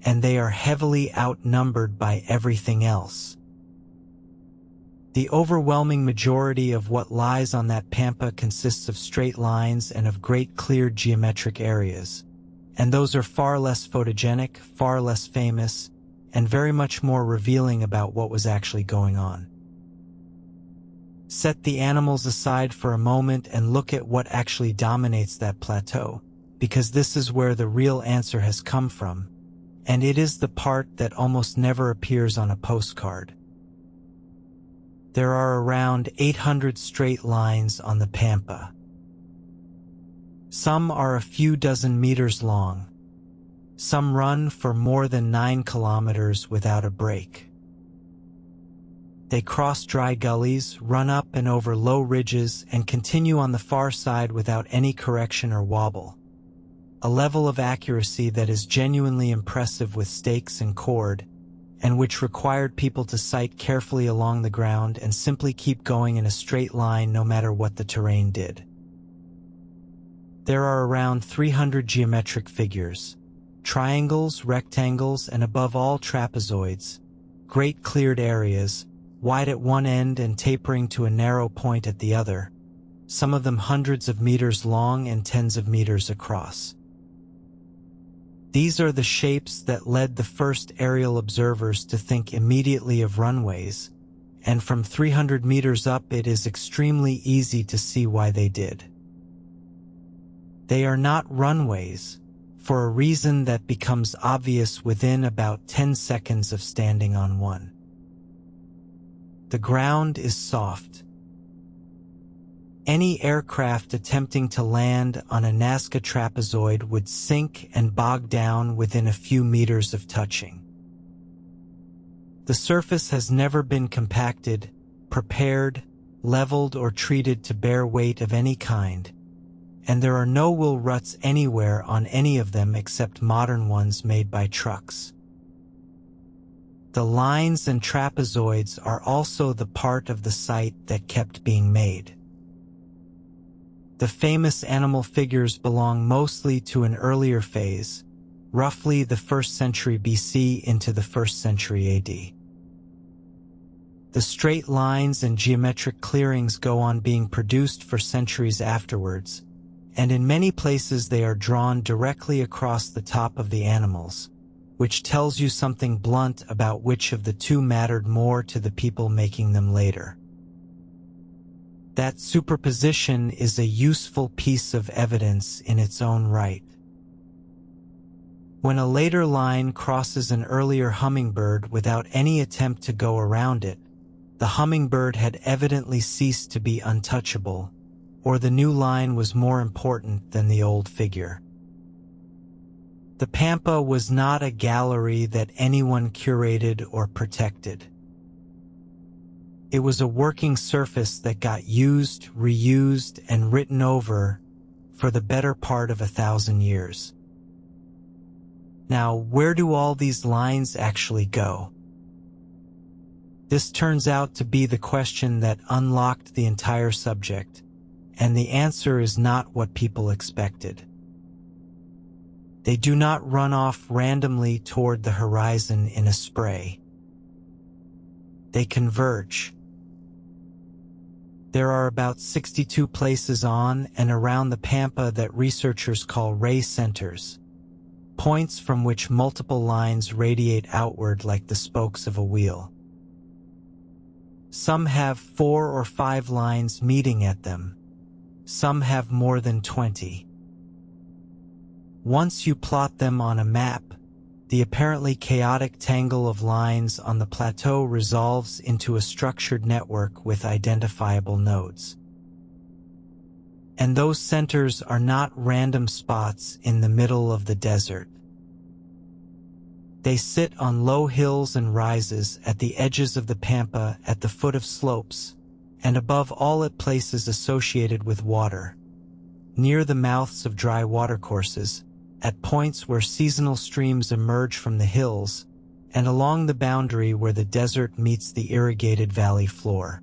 and they are heavily outnumbered by everything else. The overwhelming majority of what lies on that pampa consists of straight lines and of great cleared geometric areas, and those are far less photogenic, far less famous, and very much more revealing about what was actually going on. Set the animals aside for a moment and look at what actually dominates that plateau, because this is where the real answer has come from, and it is the part that almost never appears on a postcard. There are around 800 straight lines on the Pampa. Some are a few dozen meters long. Some run for more than 9 kilometers without a break. They cross dry gullies, run up and over low ridges, and continue on the far side without any correction or wobble. A level of accuracy that is genuinely impressive with stakes and cord, and which required people to sight carefully along the ground and simply keep going in a straight line no matter what the terrain did. There are around 300 geometric figures, triangles, rectangles, and above all trapezoids, great cleared areas, wide at one end and tapering to a narrow point at the other, some of them hundreds of meters long and tens of meters across. These are the shapes that led the first aerial observers to think immediately of runways, and from 300 meters up it is extremely easy to see why they did. They are not runways, for a reason that becomes obvious within about 10 seconds of standing on one. The ground is soft. Any aircraft attempting to land on a Nazca trapezoid would sink and bog down within a few meters of touching. The surface has never been compacted, prepared, leveled, or treated to bear weight of any kind, and there are no wool ruts anywhere on any of them except modern ones made by trucks. The lines and trapezoids are also the part of the site that kept being made. The famous animal figures belong mostly to an earlier phase, roughly the 1st century BC into the 1st century AD. The straight lines and geometric clearings go on being produced for centuries afterwards, and in many places they are drawn directly across the top of the animals, which tells you something blunt about which of the two mattered more to the people making them later. That superposition is a useful piece of evidence in its own right. When a later line crosses an earlier hummingbird without any attempt to go around it, the hummingbird had evidently ceased to be untouchable, or the new line was more important than the old figure. The Pampa was not a gallery that anyone curated or protected. It was a working surface that got used, reused, and written over for the better part of 1,000 years. Now, where do all these lines actually go? This turns out to be the question that unlocked the entire subject, and the answer is not what people expected. They do not run off randomly toward the horizon in a spray. They converge. There are about 62 places on and around the Pampa that researchers call ray centers, points from which multiple lines radiate outward like the spokes of a wheel. Some have 4 or 5 lines meeting at them. Some have more than 20. Once you plot them on a map, the apparently chaotic tangle of lines on the plateau resolves into a structured network with identifiable nodes. And those centers are not random spots in the middle of the desert. They sit on low hills and rises at the edges of the Pampa, at the foot of slopes, and above all at places associated with water, near the mouths of dry watercourses, at points where seasonal streams emerge from the hills, and along the boundary where the desert meets the irrigated valley floor.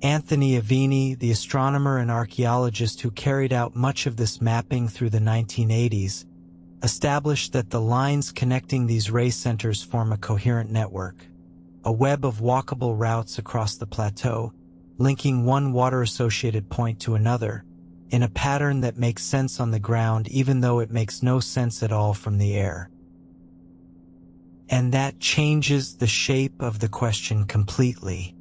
Anthony Aveni, the astronomer and archaeologist who carried out much of this mapping through the 1980s, established that the lines connecting these ray centers form a coherent network, a web of walkable routes across the plateau, linking one water-associated point to another, in a pattern that makes sense on the ground even though it makes no sense at all from the air. And that changes the shape of the question completely.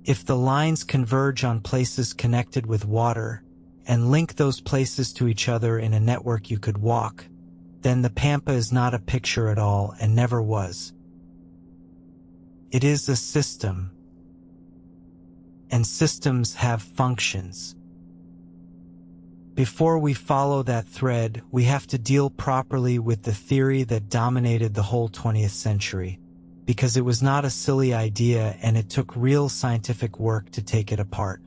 If the lines converge on places connected with water, and link those places to each other in a network you could walk, then the Pampa is not a picture at all and never was. It is a system. And systems have functions. Before we follow that thread, we have to deal properly with the theory that dominated the whole 20th century, because it was not a silly idea and it took real scientific work to take it apart.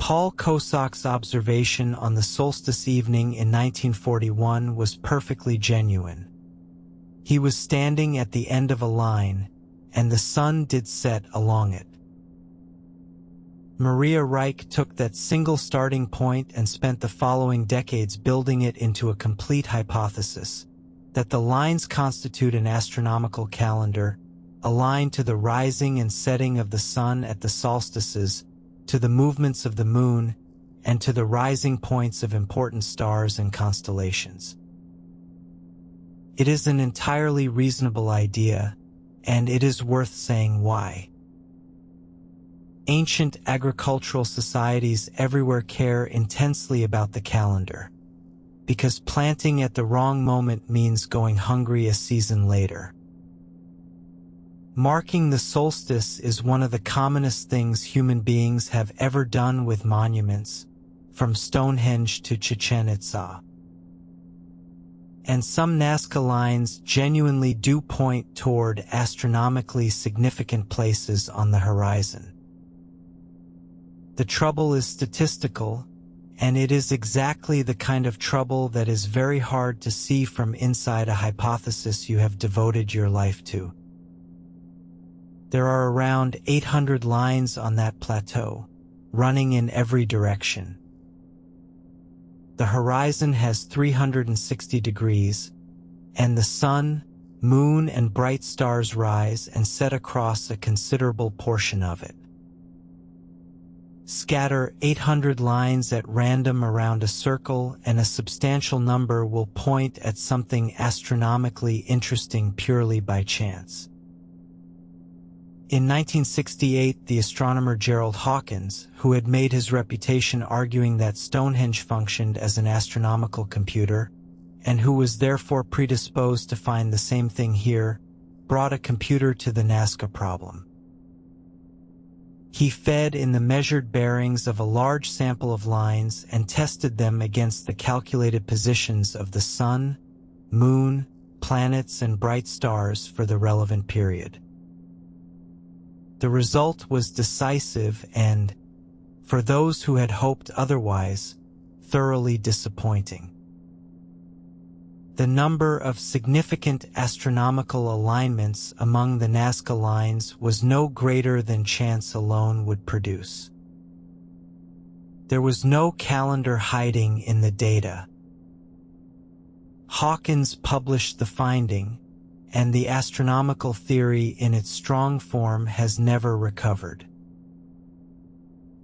Paul Kosak's observation on the solstice evening in 1941 was perfectly genuine. He was standing at the end of a line, and the sun did set along it. Maria Reich took that single starting point and spent the following decades building it into a complete hypothesis, that the lines constitute an astronomical calendar, aligned to the rising and setting of the sun at the solstices, to the movements of the moon, and to the rising points of important stars and constellations. It is an entirely reasonable idea, and it is worth saying why. Ancient agricultural societies everywhere care intensely about the calendar, because planting at the wrong moment means going hungry a season later. Marking the solstice is one of the commonest things human beings have ever done with monuments, from Stonehenge to Chichen Itza. And some Nazca lines genuinely do point toward astronomically significant places on the horizon. The trouble is statistical, and it is exactly the kind of trouble that is very hard to see from inside a hypothesis you have devoted your life to. There are around 800 lines on that plateau, running in every direction. The horizon has 360 degrees, and the sun, moon, and bright stars rise and set across a considerable portion of it. Scatter 800 lines at random around a circle and a substantial number will point at something astronomically interesting purely by chance. In 1968, the astronomer Gerald Hawkins, who had made his reputation arguing that Stonehenge functioned as an astronomical computer, and who was therefore predisposed to find the same thing here, brought a computer to the Nazca problem. He fed in the measured bearings of a large sample of lines and tested them against the calculated positions of the sun, moon, planets, and bright stars for the relevant period. The result was decisive and, for those who had hoped otherwise, thoroughly disappointing. The number of significant astronomical alignments among the Nazca lines was no greater than chance alone would produce. There was no calendar hiding in the data. Hawkins published the finding, and the astronomical theory in its strong form has never recovered.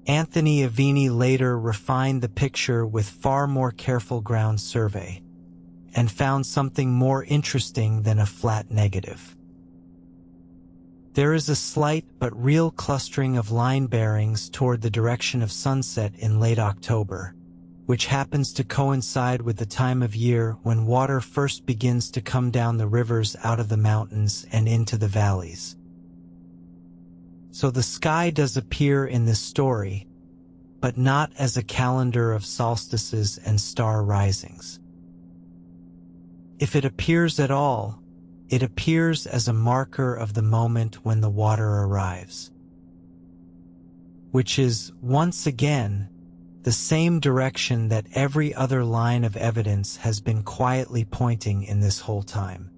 Anthony Aveni later refined the picture with far more careful ground survey, and found something more interesting than a flat negative. There is a slight but real clustering of line bearings toward the direction of sunset in late October, which happens to coincide with the time of year when water first begins to come down the rivers out of the mountains and into the valleys. So the sky does appear in this story, but not as a calendar of solstices and star risings. If it appears at all, it appears as a marker of the moment when the water arrives. which is, once again, the same direction that every other line of evidence has been quietly pointing in this whole time.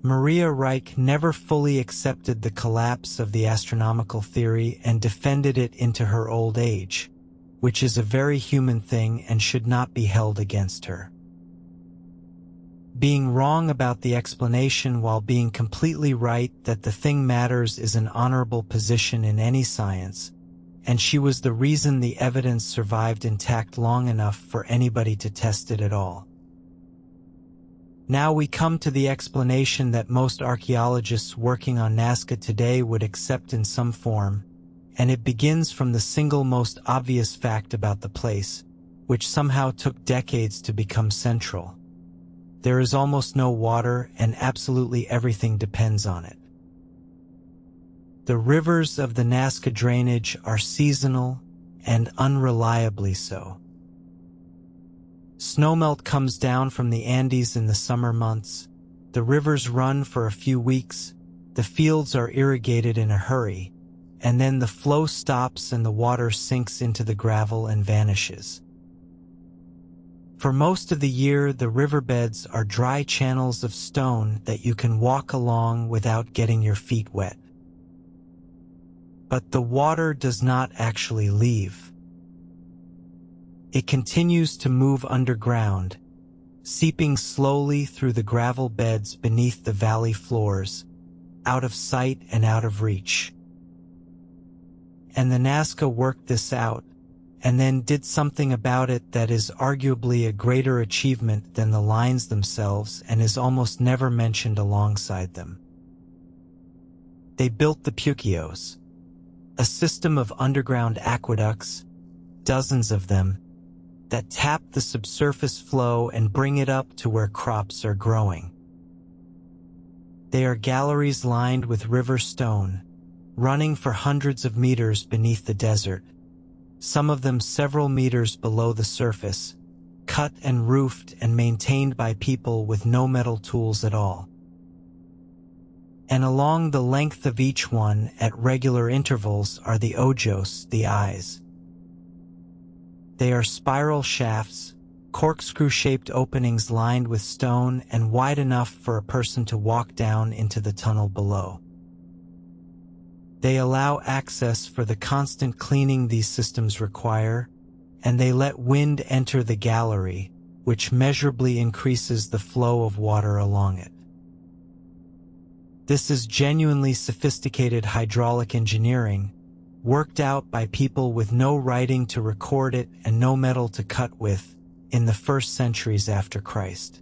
Maria Reich never fully accepted the collapse of the astronomical theory and defended it into her old age, which is a very human thing and should not be held against her. Being wrong about the explanation while being completely right that the thing matters is an honorable position in any science, and she was the reason the evidence survived intact long enough for anybody to test it at all. Now we come to the explanation that most archaeologists working on Nazca today would accept in some form, and it begins from the single most obvious fact about the place, which somehow took decades to become central. There is almost no water, and absolutely everything depends on it. The rivers of the Nazca drainage are seasonal and unreliably so. Snowmelt comes down from the Andes in the summer months, the rivers run for a few weeks, the fields are irrigated in a hurry, and then the flow stops and the water sinks into the gravel and vanishes. For most of the year, the riverbeds are dry channels of stone that you can walk along without getting your feet wet. But the water does not actually leave. It continues to move underground, seeping slowly through the gravel beds beneath the valley floors, out of sight and out of reach. And the Nazca worked this out, and then did something about it that is arguably a greater achievement than the lines themselves and is almost never mentioned alongside them. They built the puquios, a system of underground aqueducts, dozens of them, that tap the subsurface flow and bring it up to where crops are growing. They are galleries lined with river stone, running for hundreds of meters beneath the desert, some of them several meters below the surface, cut and roofed and maintained by people with no metal tools at all. And along the length of each one, at regular intervals, are the ojos, the eyes. They are spiral shafts, corkscrew-shaped openings lined with stone and wide enough for a person to walk down into the tunnel below. They allow access for the constant cleaning these systems require, and they let wind enter the gallery, which measurably increases the flow of water along it. This is genuinely sophisticated hydraulic engineering, worked out by people with no writing to record it and no metal to cut with, in the first centuries after Christ.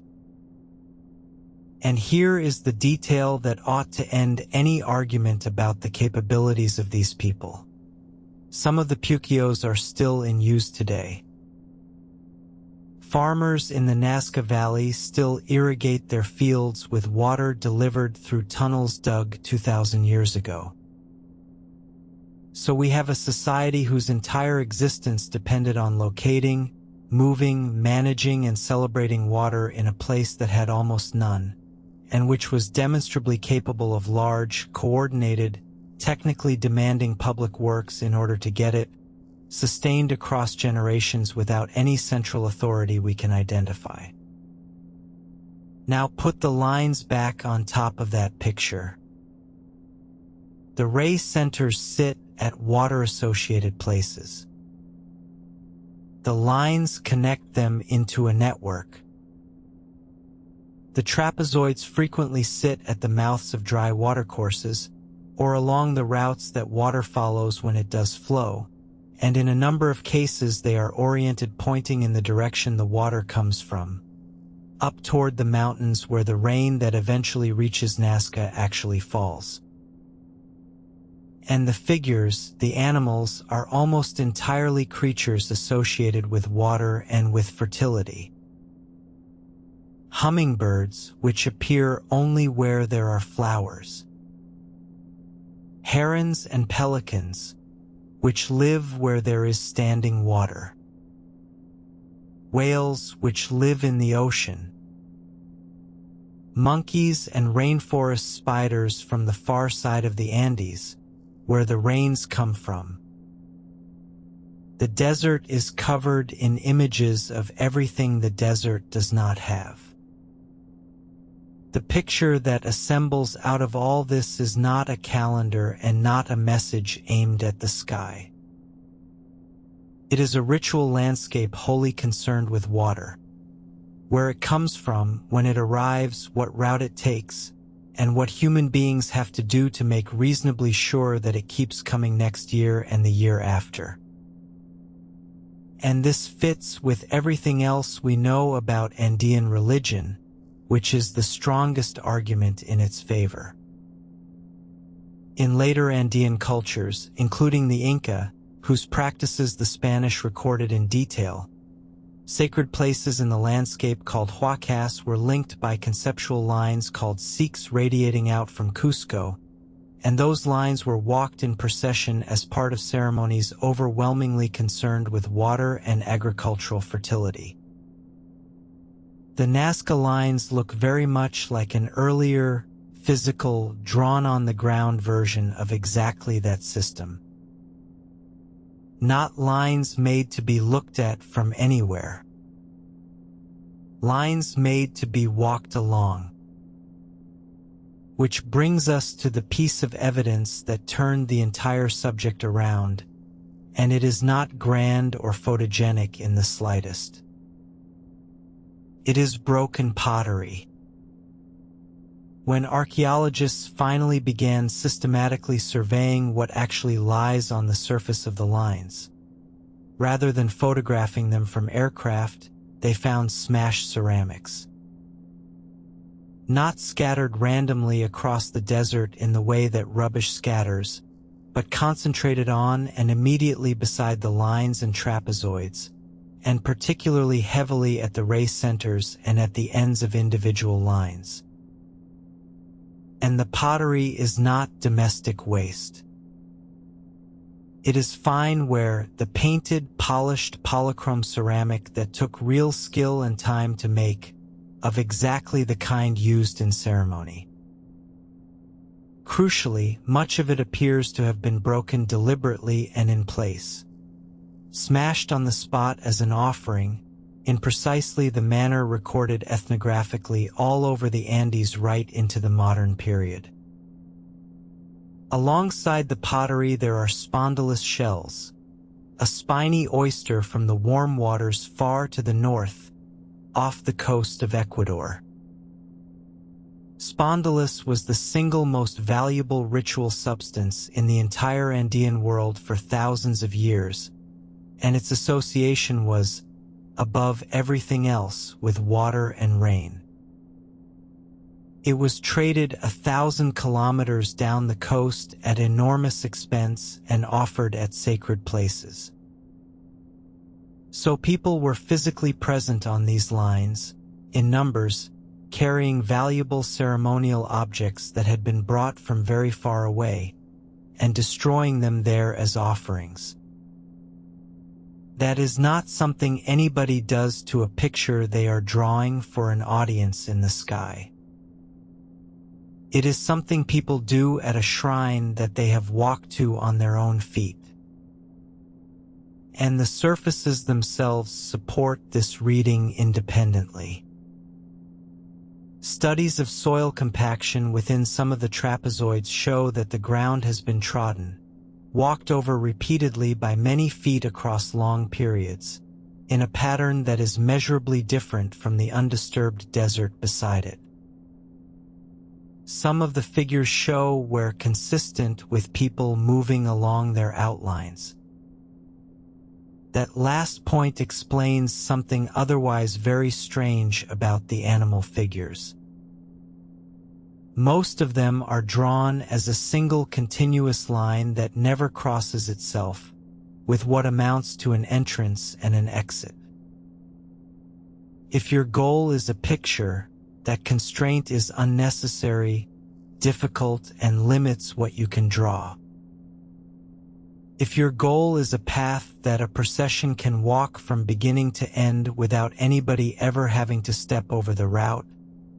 And here is the detail that ought to end any argument about the capabilities of these people. Some of the puquios are still in use today. Farmers in the Nazca Valley still irrigate their fields with water delivered through tunnels dug 2,000 years ago. So we have a society whose entire existence depended on locating, moving, managing, and celebrating water in a place that had almost none, and which was demonstrably capable of large, coordinated, technically demanding public works in order to get it, sustained across generations without any central authority we can identify. Now put the lines back on top of that picture. The ray centers sit at water-associated places. The lines connect them into a network. The trapezoids frequently sit at the mouths of dry watercourses, or along the routes that water follows when it does flow, and in a number of cases they are oriented pointing in the direction the water comes from, up toward the mountains where the rain that eventually reaches Nazca actually falls. And the figures, the animals, are almost entirely creatures associated with water and with fertility. Hummingbirds, which appear only where there are flowers. Herons and pelicans, which live where there is standing water. Whales, which live in the ocean. Monkeys and rainforest spiders from the far side of the Andes, where the rains come from. The desert is covered in images of everything the desert does not have. The picture that assembles out of all this is not a calendar and not a message aimed at the sky. It is a ritual landscape wholly concerned with water, where it comes from, when it arrives, what route it takes, and what human beings have to do to make reasonably sure that it keeps coming next year and the year after. And this fits with everything else we know about Andean religion, which is the strongest argument in its favor. In later Andean cultures, including the Inca, whose practices the Spanish recorded in detail, sacred places in the landscape called huacas were linked by conceptual lines called siques radiating out from Cusco, and those lines were walked in procession as part of ceremonies overwhelmingly concerned with water and agricultural fertility. The Nazca Lines look very much like an earlier, physical, drawn-on-the-ground version of exactly that system. Not lines made to be looked at from anywhere. Lines made to be walked along. Which brings us to the piece of evidence that turned the entire subject around, and it is not grand or photogenic in the slightest. It is broken pottery. When archaeologists finally began systematically surveying what actually lies on the surface of the lines, rather than photographing them from aircraft, they found smashed ceramics. Not scattered randomly across the desert in the way that rubbish scatters, but concentrated on and immediately beside the lines and trapezoids, and particularly heavily at the ray centers and at the ends of individual lines. And the pottery is not domestic waste. It is fine ware, the painted, polished polychrome ceramic that took real skill and time to make, of exactly the kind used in ceremony. Crucially, much of it appears to have been broken deliberately and in place, smashed on the spot as an offering, in precisely the manner recorded ethnographically all over the Andes right into the modern period. Alongside the pottery there are spondylus shells, a spiny oyster from the warm waters far to the north, off the coast of Ecuador. Spondylus was the single most valuable ritual substance in the entire Andean world for thousands of years, and its association was, above everything else, with water and rain. It was traded 1,000 kilometers down the coast at enormous expense and offered at sacred places. So people were physically present on these lines, in numbers, carrying valuable ceremonial objects that had been brought from very far away, and destroying them there as offerings. That is not something anybody does to a picture they are drawing for an audience in the sky. It is something people do at a shrine that they have walked to on their own feet. And the surfaces themselves support this reading independently. Studies of soil compaction within some of the trapezoids show that the ground has been trodden, walked over repeatedly by many feet across long periods, in a pattern that is measurably different from the undisturbed desert beside it. Some of the figures show where consistent with people moving along their outlines. That last point explains something otherwise very strange about the animal figures. Most of them are drawn as a single continuous line that never crosses itself, with what amounts to an entrance and an exit. If your goal is a picture, that constraint is unnecessary, difficult, and limits what you can draw. If your goal is a path that a procession can walk from beginning to end without anybody ever having to step over the route,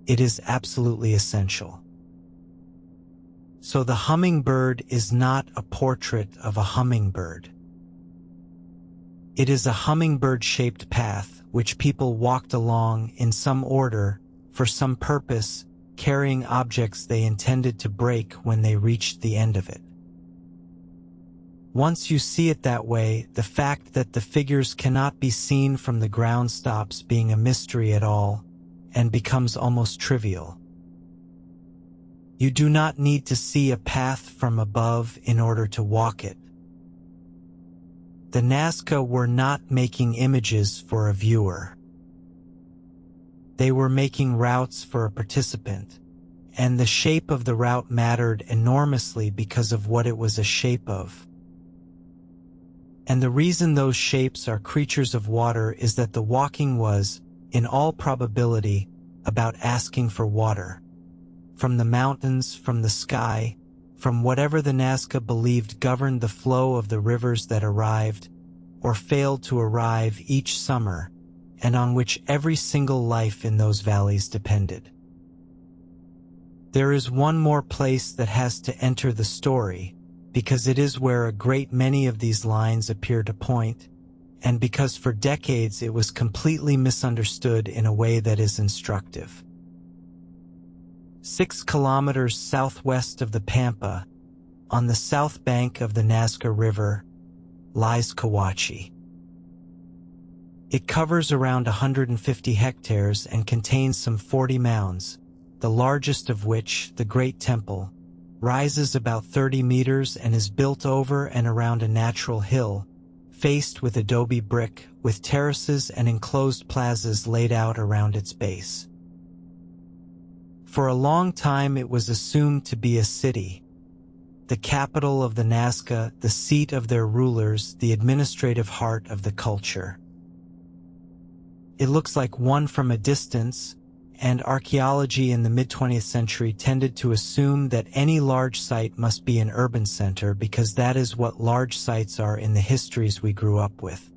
it is absolutely essential. So the hummingbird is not a portrait of a hummingbird. It is a hummingbird-shaped path which people walked along in some order, for some purpose, carrying objects they intended to break when they reached the end of it. Once you see it that way, the fact that the figures cannot be seen from the ground stops being a mystery at all, and becomes almost trivial. You do not need to see a path from above in order to walk it. The Nazca were not making images for a viewer. They were making routes for a participant, and the shape of the route mattered enormously because of what it was a shape of. And the reason those shapes are creatures of water is that the walking was, in all probability, about asking for water. From the mountains, from the sky, from whatever the Nazca believed governed the flow of the rivers that arrived, or failed to arrive each summer, and on which every single life in those valleys depended. There is one more place that has to enter the story, because it is where a great many of these lines appear to point, and because for decades it was completely misunderstood in a way that is instructive. 6 kilometers southwest of the Pampa, on the south bank of the Nazca River, lies Cahuachi. It covers around 150 hectares and contains some 40 mounds, the largest of which, the Great Temple, rises about 30 meters and is built over and around a natural hill, faced with adobe brick, with terraces and enclosed plazas laid out around its base. For a long time it was assumed to be a city, the capital of the Nazca, the seat of their rulers, the administrative heart of the culture. It looks like one from a distance, and archaeology in the mid-20th century tended to assume that any large site must be an urban center because that is what large sites are in the histories we grew up with.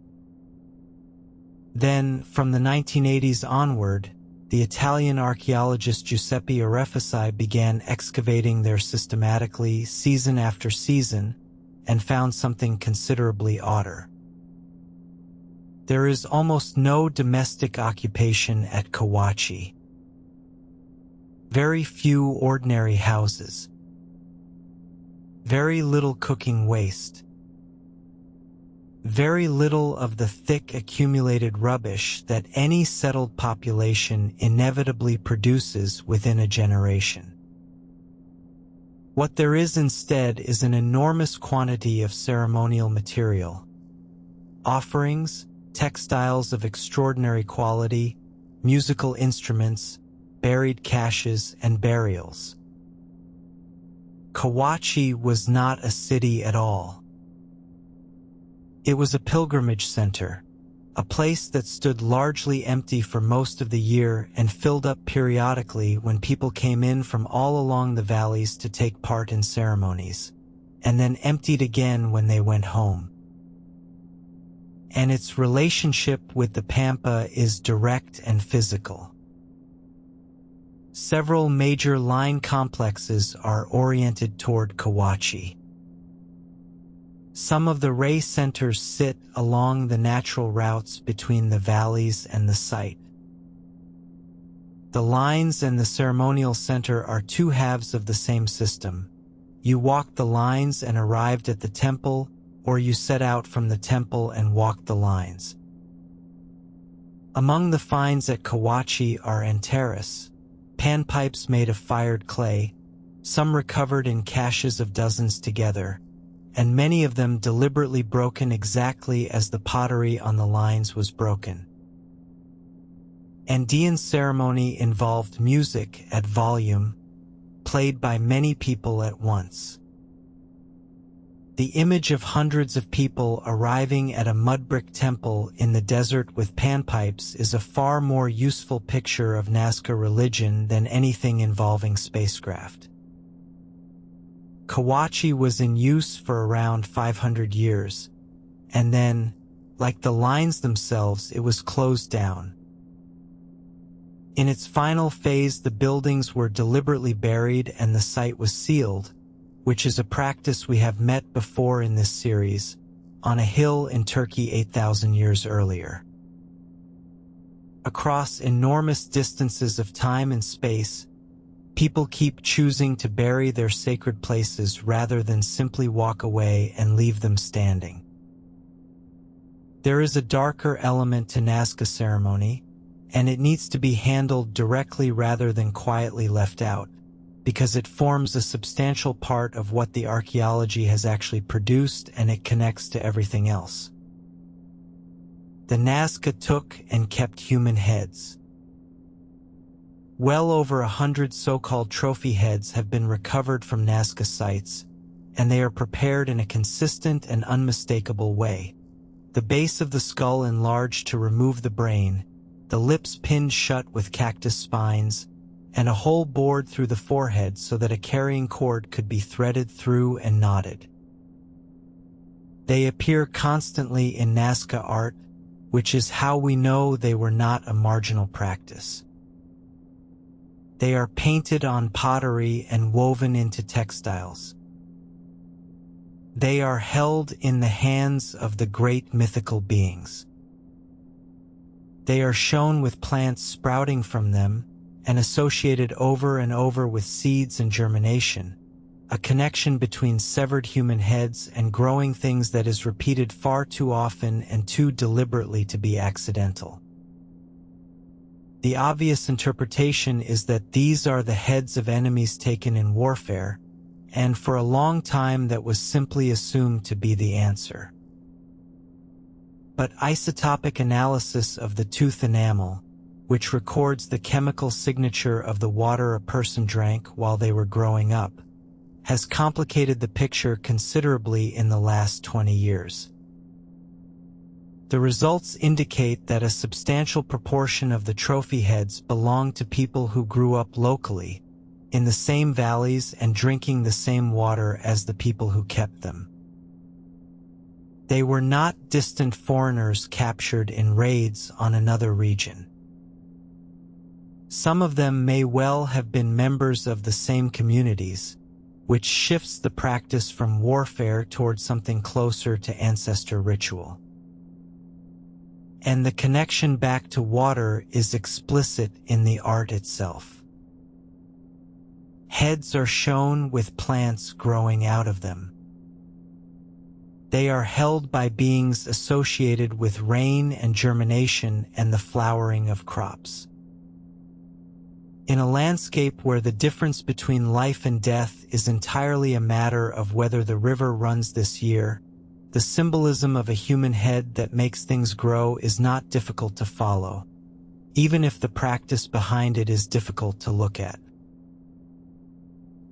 Then, from the 1980s onward, the Italian archaeologist Giuseppe Orefici began excavating there systematically, season after season, and found something considerably odder. There is almost no domestic occupation at Cahuachi. Very few ordinary houses. Very little cooking waste. Very little of the thick accumulated rubbish that any settled population inevitably produces within a generation. What there is instead is an enormous quantity of ceremonial material. Offerings, textiles of extraordinary quality, musical instruments, buried caches, and burials. Cahuachi was not a city at all. It was a pilgrimage center, a place that stood largely empty for most of the year and filled up periodically when people came in from all along the valleys to take part in ceremonies, and then emptied again when they went home. And its relationship with the Pampa is direct and physical. Several major line complexes are oriented toward Cahuachi. Some of the ray centers sit along the natural routes between the valleys and the site. The lines and the ceremonial center are two halves of the same system. You walked the lines and arrived at the temple, or you set out from the temple and walked the lines. Among the finds at Cahuachi are antares, panpipes made of fired clay, some recovered in caches of dozens together, and many of them deliberately broken exactly as the pottery on the lines was broken. Andean ceremony involved music at volume, played by many people at once. The image of hundreds of people arriving at a mud-brick temple in the desert with panpipes is a far more useful picture of Nazca religion than anything involving spacecraft. Cahuachi was in use for around 500 years, and then, like the lines themselves, it was closed down. In its final phase, the buildings were deliberately buried and the site was sealed, which is a practice we have met before in this series, on a hill in Turkey 8,000 years earlier. Across enormous distances of time and space, people keep choosing to bury their sacred places rather than simply walk away and leave them standing. There is a darker element to Nazca ceremony, and it needs to be handled directly rather than quietly left out, because it forms a substantial part of what the archaeology has actually produced, and it connects to everything else. The Nazca took and kept human heads. Well over 100 so-called trophy heads have been recovered from Nazca sites, and they are prepared in a consistent and unmistakable way. The base of the skull enlarged to remove the brain, the lips pinned shut with cactus spines, and a hole bored through the forehead so that a carrying cord could be threaded through and knotted. They appear constantly in Nazca art, which is how we know they were not a marginal practice. They are painted on pottery and woven into textiles. They are held in the hands of the great mythical beings. They are shown with plants sprouting from them and associated over and over with seeds and germination, a connection between severed human heads and growing things that is repeated far too often and too deliberately to be accidental. The obvious interpretation is that these are the heads of enemies taken in warfare, and for a long time that was simply assumed to be the answer. But isotopic analysis of the tooth enamel, which records the chemical signature of the water a person drank while they were growing up, has complicated the picture considerably in the last 20 years. The results indicate that a substantial proportion of the trophy heads belong to people who grew up locally, in the same valleys and drinking the same water as the people who kept them. They were not distant foreigners captured in raids on another region. Some of them may well have been members of the same communities, which shifts the practice from warfare toward something closer to ancestor ritual. And the connection back to water is explicit in the art itself. Heads are shown with plants growing out of them. They are held by beings associated with rain and germination and the flowering of crops. In a landscape where the difference between life and death is entirely a matter of whether the river runs this year, the symbolism of a human head that makes things grow is not difficult to follow, even if the practice behind it is difficult to look at.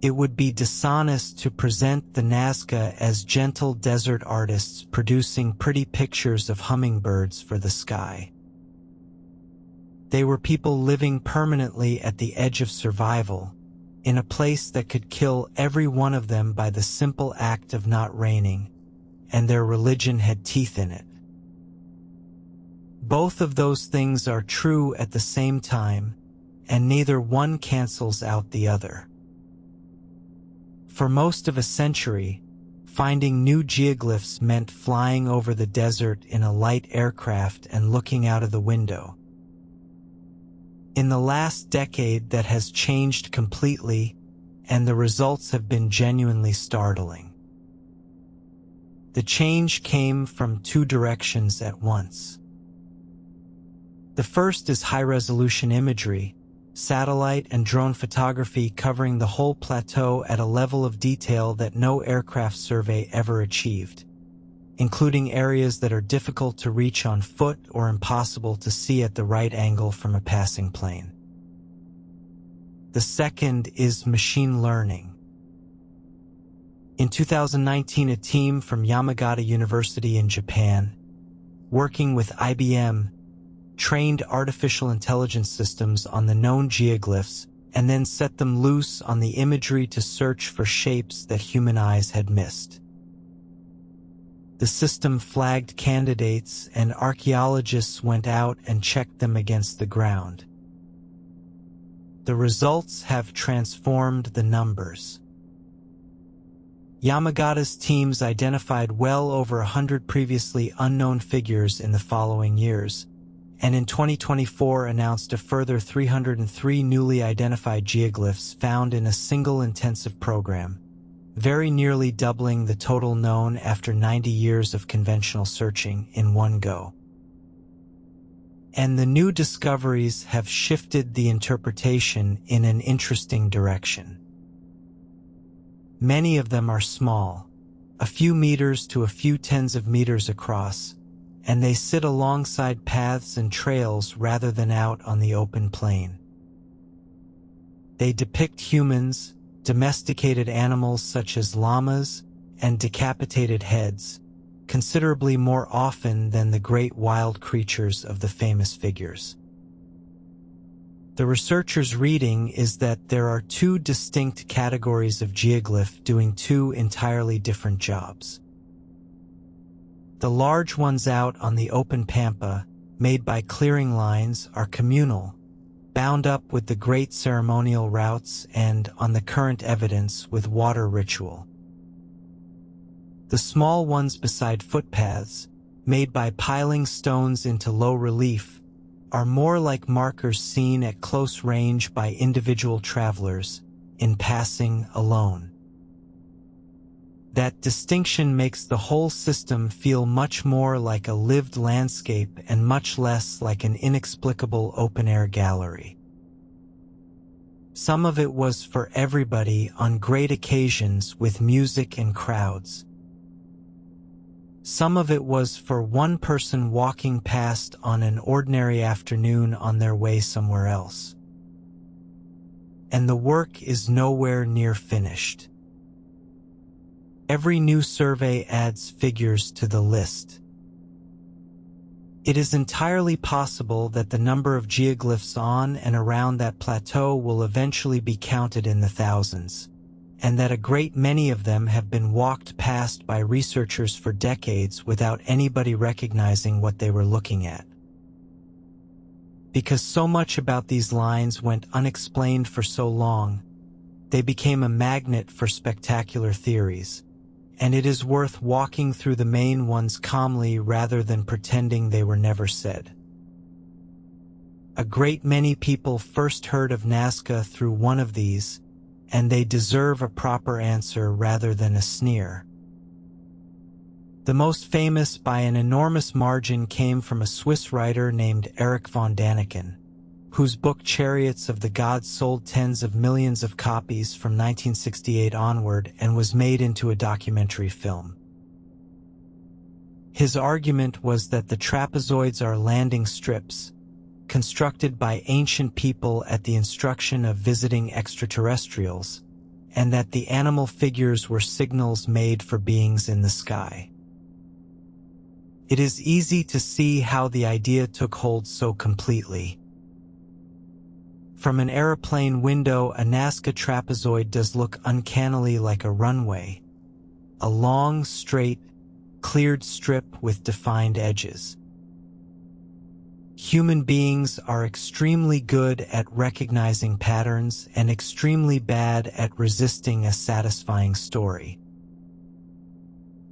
It would be dishonest to present the Nazca as gentle desert artists producing pretty pictures of hummingbirds for the sky. They were people living permanently at the edge of survival, in a place that could kill every one of them by the simple act of not raining, and their religion had teeth in it. Both of those things are true at the same time, and neither one cancels out the other. For most of a century, finding new geoglyphs meant flying over the desert in a light aircraft and looking out of the window. In the last decade, that has changed completely, and the results have been genuinely startling. The change came from two directions at once. The first is high-resolution imagery, satellite and drone photography covering the whole plateau at a level of detail that no aircraft survey ever achieved, including areas that are difficult to reach on foot or impossible to see at the right angle from a passing plane. The second is machine learning. In 2019, a team from Yamagata University in Japan, working with IBM, trained artificial intelligence systems on the known geoglyphs and then set them loose on the imagery to search for shapes that human eyes had missed. The system flagged candidates, and archaeologists went out and checked them against the ground. The results have transformed the numbers. Yamagata's teams identified well over 100 previously unknown figures in the following years, and in 2024 announced a further 303 newly identified geoglyphs found in a single intensive program, very nearly doubling the total known after 90 years of conventional searching in one go. And the new discoveries have shifted the interpretation in an interesting direction. Many of them are small, a few meters to a few tens of meters across, and they sit alongside paths and trails rather than out on the open plain. They depict humans, domesticated animals such as llamas, and decapitated heads, considerably more often than the great wild creatures of the famous figures. The researchers' reading is that there are two distinct categories of geoglyph doing two entirely different jobs. The large ones out on the open Pampa, made by clearing lines, are communal, bound up with the great ceremonial routes and, on the current evidence, with water ritual. The small ones beside footpaths, made by piling stones into low relief, are more like markers seen at close range by individual travelers, in passing alone. That distinction makes the whole system feel much more like a lived landscape and much less like an inexplicable open-air gallery. Some of it was for everybody on great occasions with music and crowds. Some of it was for one person walking past on an ordinary afternoon on their way somewhere else. And the work is nowhere near finished. Every new survey adds figures to the list. It is entirely possible that the number of geoglyphs on and around that plateau will eventually be counted in the thousands, and that a great many of them have been walked past by researchers for decades without anybody recognizing what they were looking at. Because so much about these lines went unexplained for so long, they became a magnet for spectacular theories, and it is worth walking through the main ones calmly rather than pretending they were never said. A great many people first heard of Nazca through one of these, and they deserve a proper answer rather than a sneer. The most famous by an enormous margin came from a Swiss writer named Erich von Däniken, whose book Chariots of the Gods sold tens of millions of copies from 1968 onward and was made into a documentary film. His argument was that the trapezoids are landing strips, constructed by ancient people at the instruction of visiting extraterrestrials, and that the animal figures were signals made for beings in the sky. It is easy to see how the idea took hold so completely. From an aeroplane window, a Nazca trapezoid does look uncannily like a runway, a long, straight, cleared strip with defined edges. Human beings are extremely good at recognizing patterns and extremely bad at resisting a satisfying story.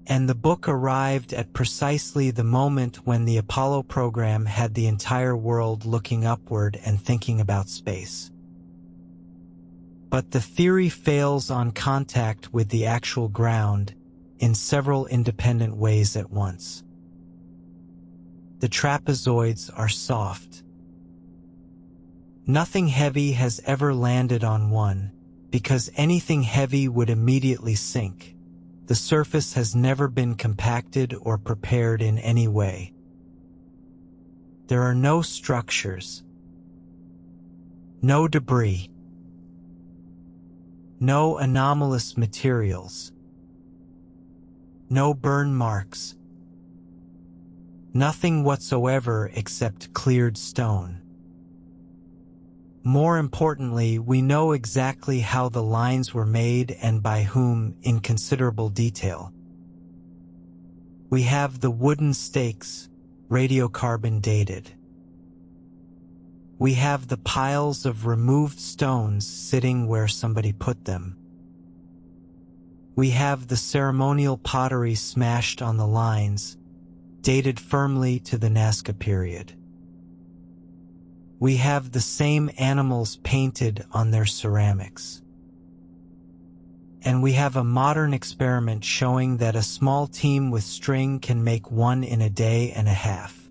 And the book arrived at precisely the moment when the Apollo program had the entire world looking upward and thinking about space. But the theory fails on contact with the actual ground in several independent ways at once. The trapezoids are soft. Nothing heavy has ever landed on one, because anything heavy would immediately sink. The surface has never been compacted or prepared in any way. There are no structures, no debris, no anomalous materials, no burn marks, nothing whatsoever except cleared stone. More importantly, we know exactly how the lines were made and by whom in considerable detail. We have the wooden stakes, radiocarbon dated. We have the piles of removed stones sitting where somebody put them. We have the ceremonial pottery smashed on the lines, dated firmly to the Nazca period. We have the same animals painted on their ceramics. And we have a modern experiment showing that a small team with string can make one in a day and a half.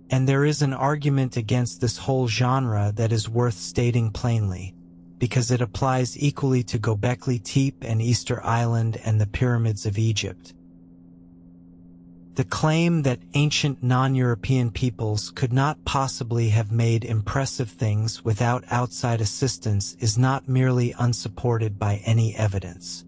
And there is an argument against this whole genre that is worth stating plainly, because it applies equally to Göbekli Tepe and Easter Island and the pyramids of Egypt. The claim that ancient non-European peoples could not possibly have made impressive things without outside assistance is not merely unsupported by any evidence.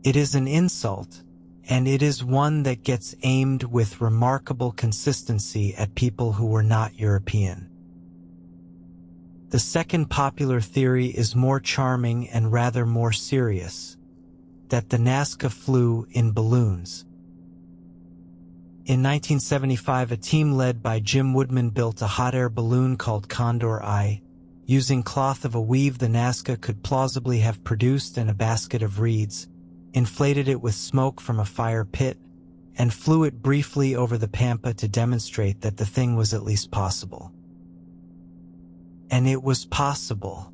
It is an insult, and it is one that gets aimed with remarkable consistency at people who were not European. The second popular theory is more charming and rather more serious, that the Nazca flew in balloons. In 1975, a team led by Jim Woodman built a hot air balloon called Condor I. Using cloth of a weave the Nazca could plausibly have produced and a basket of reeds, inflated it with smoke from a fire pit, and flew it briefly over the Pampa to demonstrate that the thing was at least possible. And it was possible.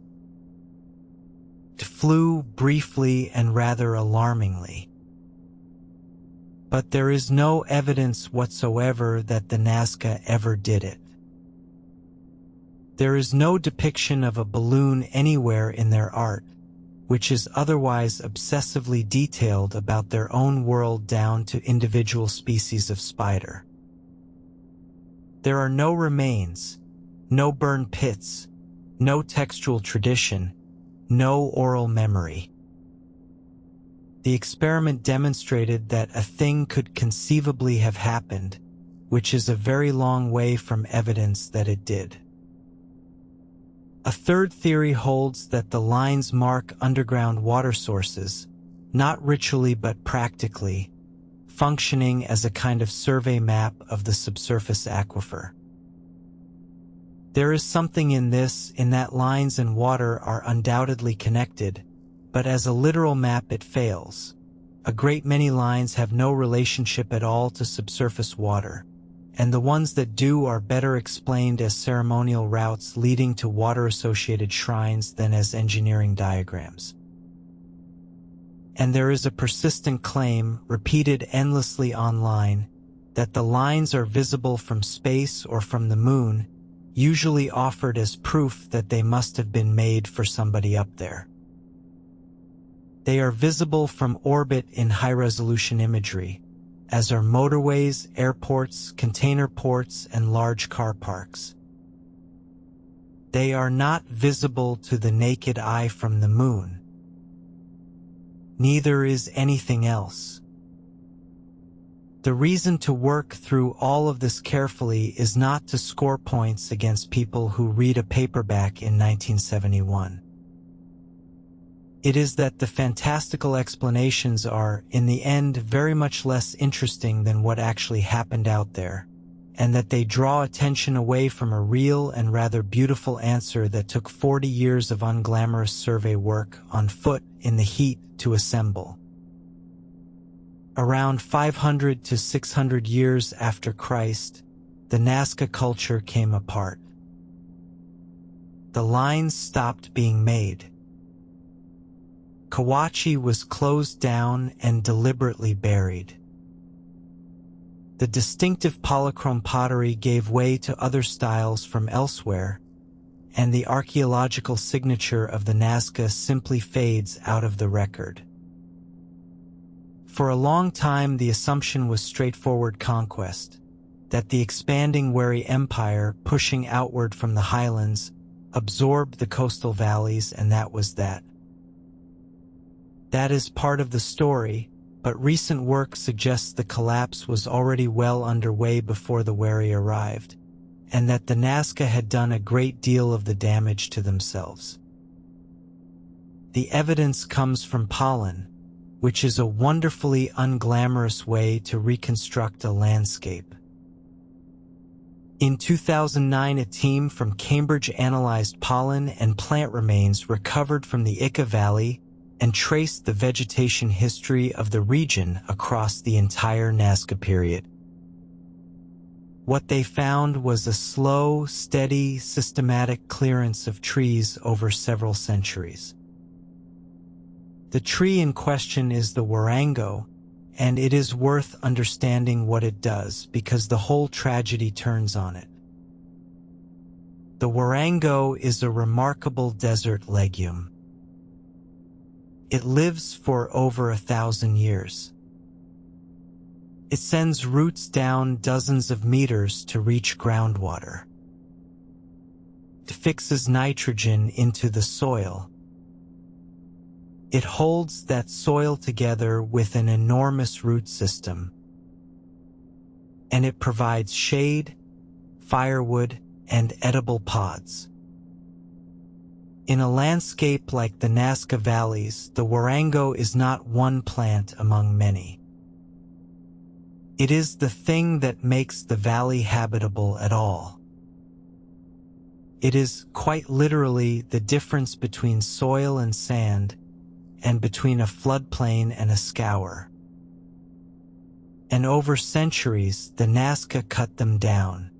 It flew briefly and rather alarmingly. But there is no evidence whatsoever that the Nazca ever did it. There is no depiction of a balloon anywhere in their art, which is otherwise obsessively detailed about their own world down to individual species of spider. There are no remains, no burned pits, no textual tradition, no oral memory. The experiment demonstrated that a thing could conceivably have happened, which is a very long way from evidence that it did. A third theory holds that the lines mark underground water sources, not ritually but practically, functioning as a kind of survey map of the subsurface aquifer. There is something in this, in that lines and water are undoubtedly connected, but as a literal map it fails. A great many lines have no relationship at all to subsurface water, and the ones that do are better explained as ceremonial routes leading to water-associated shrines than as engineering diagrams. And there is a persistent claim, repeated endlessly online, that the lines are visible from space or from the moon, usually offered as proof that they must have been made for somebody up there. They are visible from orbit in high-resolution imagery, as are motorways, airports, container ports, and large car parks. They are not visible to the naked eye from the moon. Neither is anything else. The reason to work through all of this carefully is not to score points against people who read a paperback in 1971. It is that the fantastical explanations are, in the end, very much less interesting than what actually happened out there, and that they draw attention away from a real and rather beautiful answer that took 40 years of unglamorous survey work on foot in the heat to assemble. Around 500 to 600 years after Christ, the Nazca culture came apart. The lines stopped being made. Cahuachi was closed down and deliberately buried. The distinctive polychrome pottery gave way to other styles from elsewhere, and the archaeological signature of the Nazca simply fades out of the record. For a long time, the assumption was straightforward conquest, that the expanding Were Empire, pushing outward from the highlands, absorbed the coastal valleys, and that was that. That is part of the story, but recent work suggests the collapse was already well underway before the Were arrived, and that the Nazca had done a great deal of the damage to themselves. The evidence comes from pollen, which is a wonderfully unglamorous way to reconstruct a landscape. In 2009, a team from Cambridge analyzed pollen and plant remains recovered from the Ica Valley and traced the vegetation history of the region across the entire Nazca period. What they found was a slow, steady, systematic clearance of trees over several centuries. The tree in question is the warango, and it is worth understanding what it does because the whole tragedy turns on it. The warango is a remarkable desert legume. It lives for over 1,000 years. It sends roots down dozens of meters to reach groundwater. It fixes nitrogen into the soil. It holds that soil together with an enormous root system. And it provides shade, firewood, and edible pods. In a landscape like the Nazca Valleys, the warango is not one plant among many. It is the thing that makes the valley habitable at all. It is quite literally the difference between soil and sand, and between a floodplain and a scour. And over centuries, the Nazca cut them down.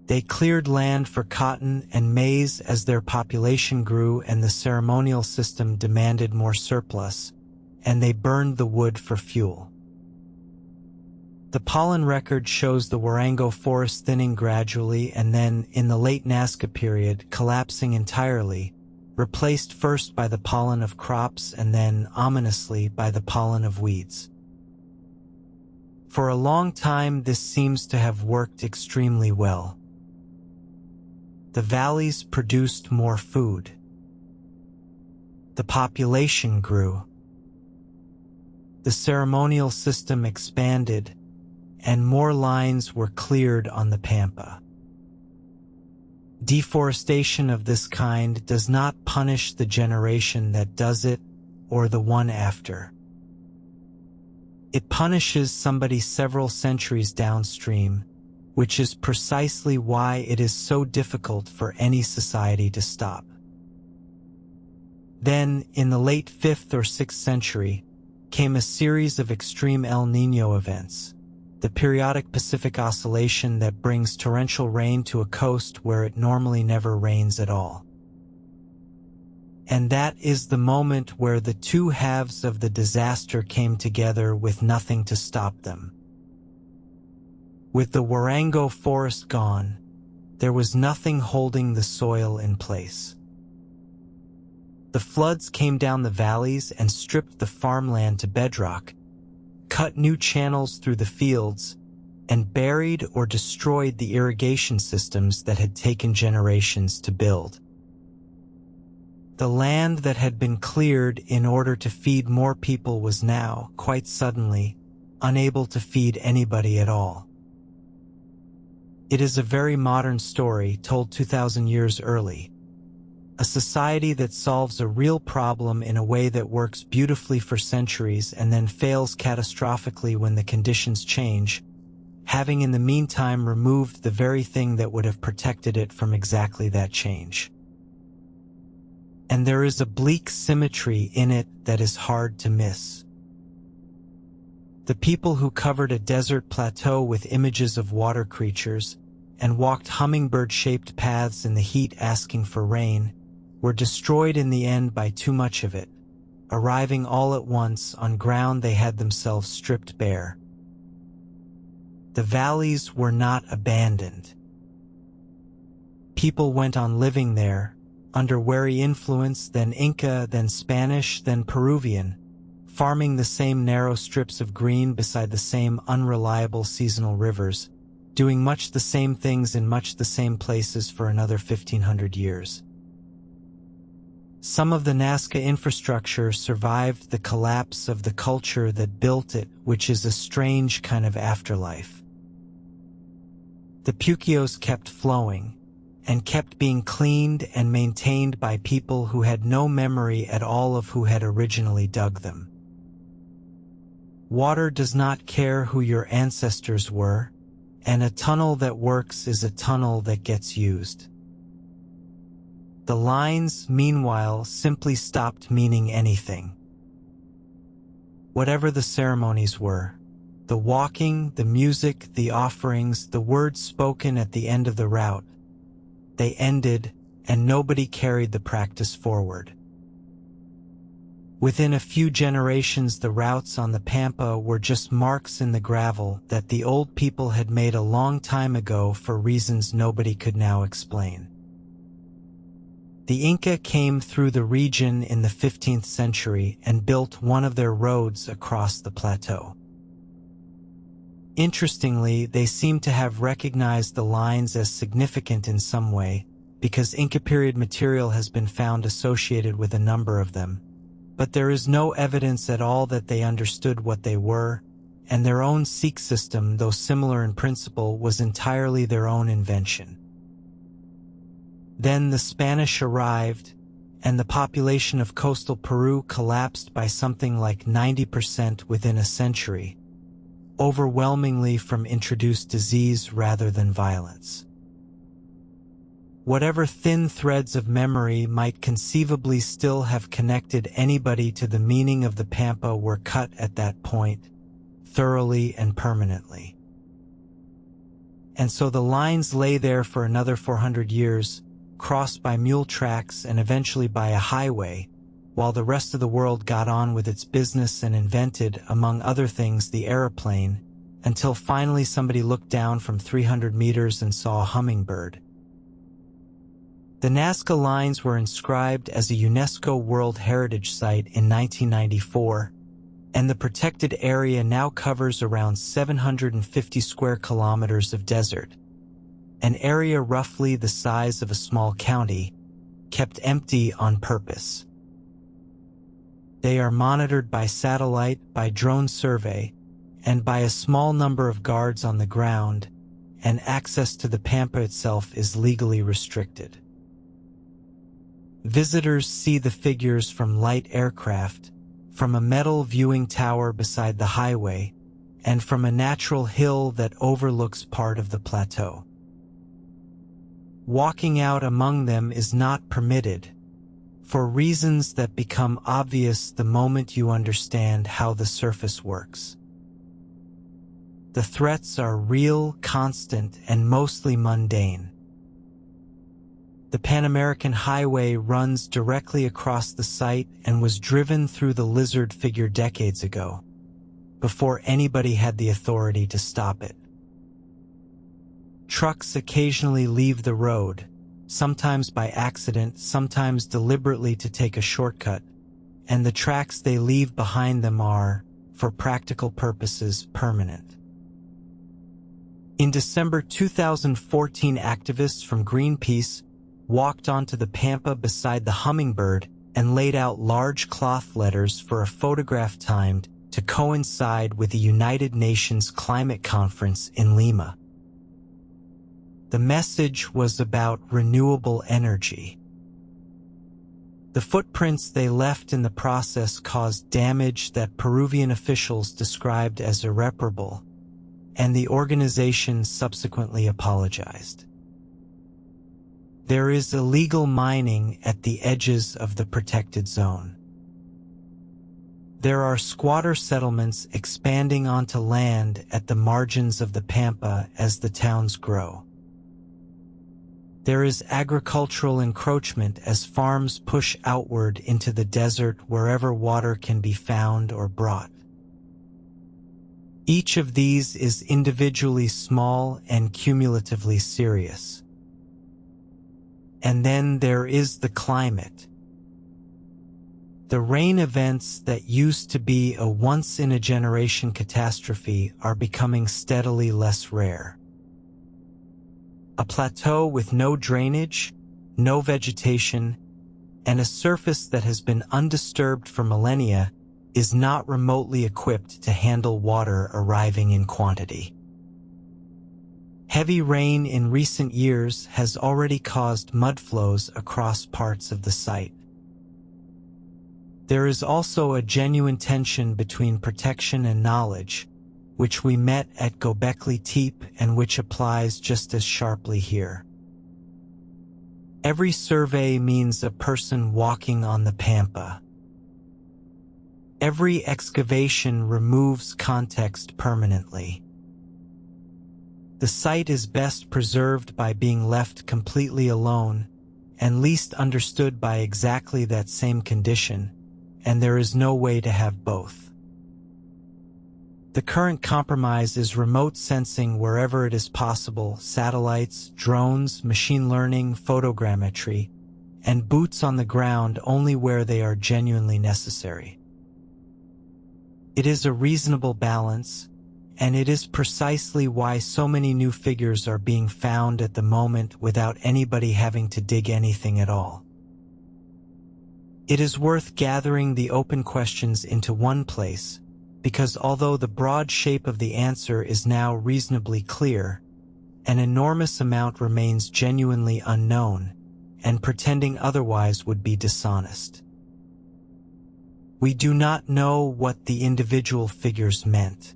They cleared land for cotton and maize as their population grew and the ceremonial system demanded more surplus, and they burned the wood for fuel. The pollen record shows the warango forest thinning gradually and then, in the late Nazca period, collapsing entirely, replaced first by the pollen of crops and then, ominously, by the pollen of weeds. For a long time, this seems to have worked extremely well. The valleys produced more food. The population grew. The ceremonial system expanded, and more lines were cleared on the Pampa. Deforestation of this kind does not punish the generation that does it or the one after. It punishes somebody several centuries downstream, which is precisely why it is so difficult for any society to stop. Then, in the late 5th or 6th century, came a series of extreme El Niño events, the periodic Pacific oscillation that brings torrential rain to a coast where it normally never rains at all. And that is the moment where the two halves of the disaster came together with nothing to stop them. With the warango forest gone, there was nothing holding the soil in place. The floods came down the valleys and stripped the farmland to bedrock, cut new channels through the fields, and buried or destroyed the irrigation systems that had taken generations to build. The land that had been cleared in order to feed more people was now, quite suddenly, unable to feed anybody at all. It is a very modern story told 2,000 years early. A society that solves a real problem in a way that works beautifully for centuries and then fails catastrophically when the conditions change, having in the meantime removed the very thing that would have protected it from exactly that change. And there is a bleak symmetry in it that is hard to miss. The people who covered a desert plateau with images of water creatures and walked hummingbird-shaped paths in the heat asking for rain were destroyed in the end by too much of it, arriving all at once on ground they had themselves stripped bare. The valleys were not abandoned. People went on living there, under Were influence, then Inca, then Spanish, then Peruvian, farming the same narrow strips of green beside the same unreliable seasonal rivers, doing much the same things in much the same places for another 1,500 years. Some of the Nazca infrastructure survived the collapse of the culture that built it, which is a strange kind of afterlife. The puquios kept flowing, and kept being cleaned and maintained by people who had no memory at all of who had originally dug them. Water does not care who your ancestors were, and a tunnel that works is a tunnel that gets used. The lines, meanwhile, simply stopped meaning anything. Whatever the ceremonies were, the walking, the music, the offerings, the words spoken at the end of the route, they ended, and nobody carried the practice forward. Within a few generations, the routes on the Pampa were just marks in the gravel that the old people had made a long time ago for reasons nobody could now explain. The Inca came through the region in the 15th century and built one of their roads across the plateau. Interestingly, they seem to have recognized the lines as significant in some way, because Inca period material has been found associated with a number of them, but there is no evidence at all that they understood what they were, and their own Sikh system, though similar in principle, was entirely their own invention. Then the Spanish arrived, and the population of coastal Peru collapsed by something like 90% within a century, overwhelmingly from introduced disease rather than violence. Whatever thin threads of memory might conceivably still have connected anybody to the meaning of the Pampa were cut at that point, thoroughly and permanently. And so the lines lay there for another 400 years, crossed by mule tracks and eventually by a highway, while the rest of the world got on with its business and invented, among other things, the aeroplane, until finally somebody looked down from 300 meters and saw a hummingbird. The Nazca Lines were inscribed as a UNESCO World Heritage Site in 1994, and the protected area now covers around 750 square kilometers of desert, an area roughly the size of a small county, kept empty on purpose. They are monitored by satellite, by drone survey, and by a small number of guards on the ground, and access to the Pampa itself is legally restricted. Visitors see the figures from light aircraft, from a metal viewing tower beside the highway, and from a natural hill that overlooks part of the plateau. Walking out among them is not permitted, for reasons that become obvious the moment you understand how the surface works. The threats are real, constant, and mostly mundane. The Pan American Highway runs directly across the site and was driven through the lizard figure decades ago, before anybody had the authority to stop it. Trucks occasionally leave the road, sometimes by accident, sometimes deliberately to take a shortcut, and the tracks they leave behind them are, for practical purposes, permanent. In December 2014, activists from Greenpeace walked onto the Pampa beside the hummingbird and laid out large cloth letters for a photograph timed to coincide with the United Nations Climate Conference in Lima. The message was about renewable energy. The footprints they left in the process caused damage that Peruvian officials described as irreparable, and the organization subsequently apologized. There is illegal mining at the edges of the protected zone. There are squatter settlements expanding onto land at the margins of the Pampa as the towns grow. There is agricultural encroachment as farms push outward into the desert wherever water can be found or brought. Each of these is individually small and cumulatively serious. And then there is the climate. The rain events that used to be a once-in-a-generation catastrophe are becoming steadily less rare. A plateau with no drainage, no vegetation, and a surface that has been undisturbed for millennia is not remotely equipped to handle water arriving in quantity. Heavy rain in recent years has already caused mudflows across parts of the site. There is also a genuine tension between protection and knowledge, which we met at Göbekli Tepe and which applies just as sharply here. Every survey means a person walking on the Pampa. Every excavation removes context permanently. The site is best preserved by being left completely alone and least understood by exactly that same condition, and there is no way to have both. The current compromise is remote sensing wherever it is possible, satellites, drones, machine learning, photogrammetry, and boots on the ground only where they are genuinely necessary. It is a reasonable balance, and it is precisely why so many new figures are being found at the moment without anybody having to dig anything at all. It is worth gathering the open questions into one place, because although the broad shape of the answer is now reasonably clear, an enormous amount remains genuinely unknown, and pretending otherwise would be dishonest. We do not know what the individual figures meant.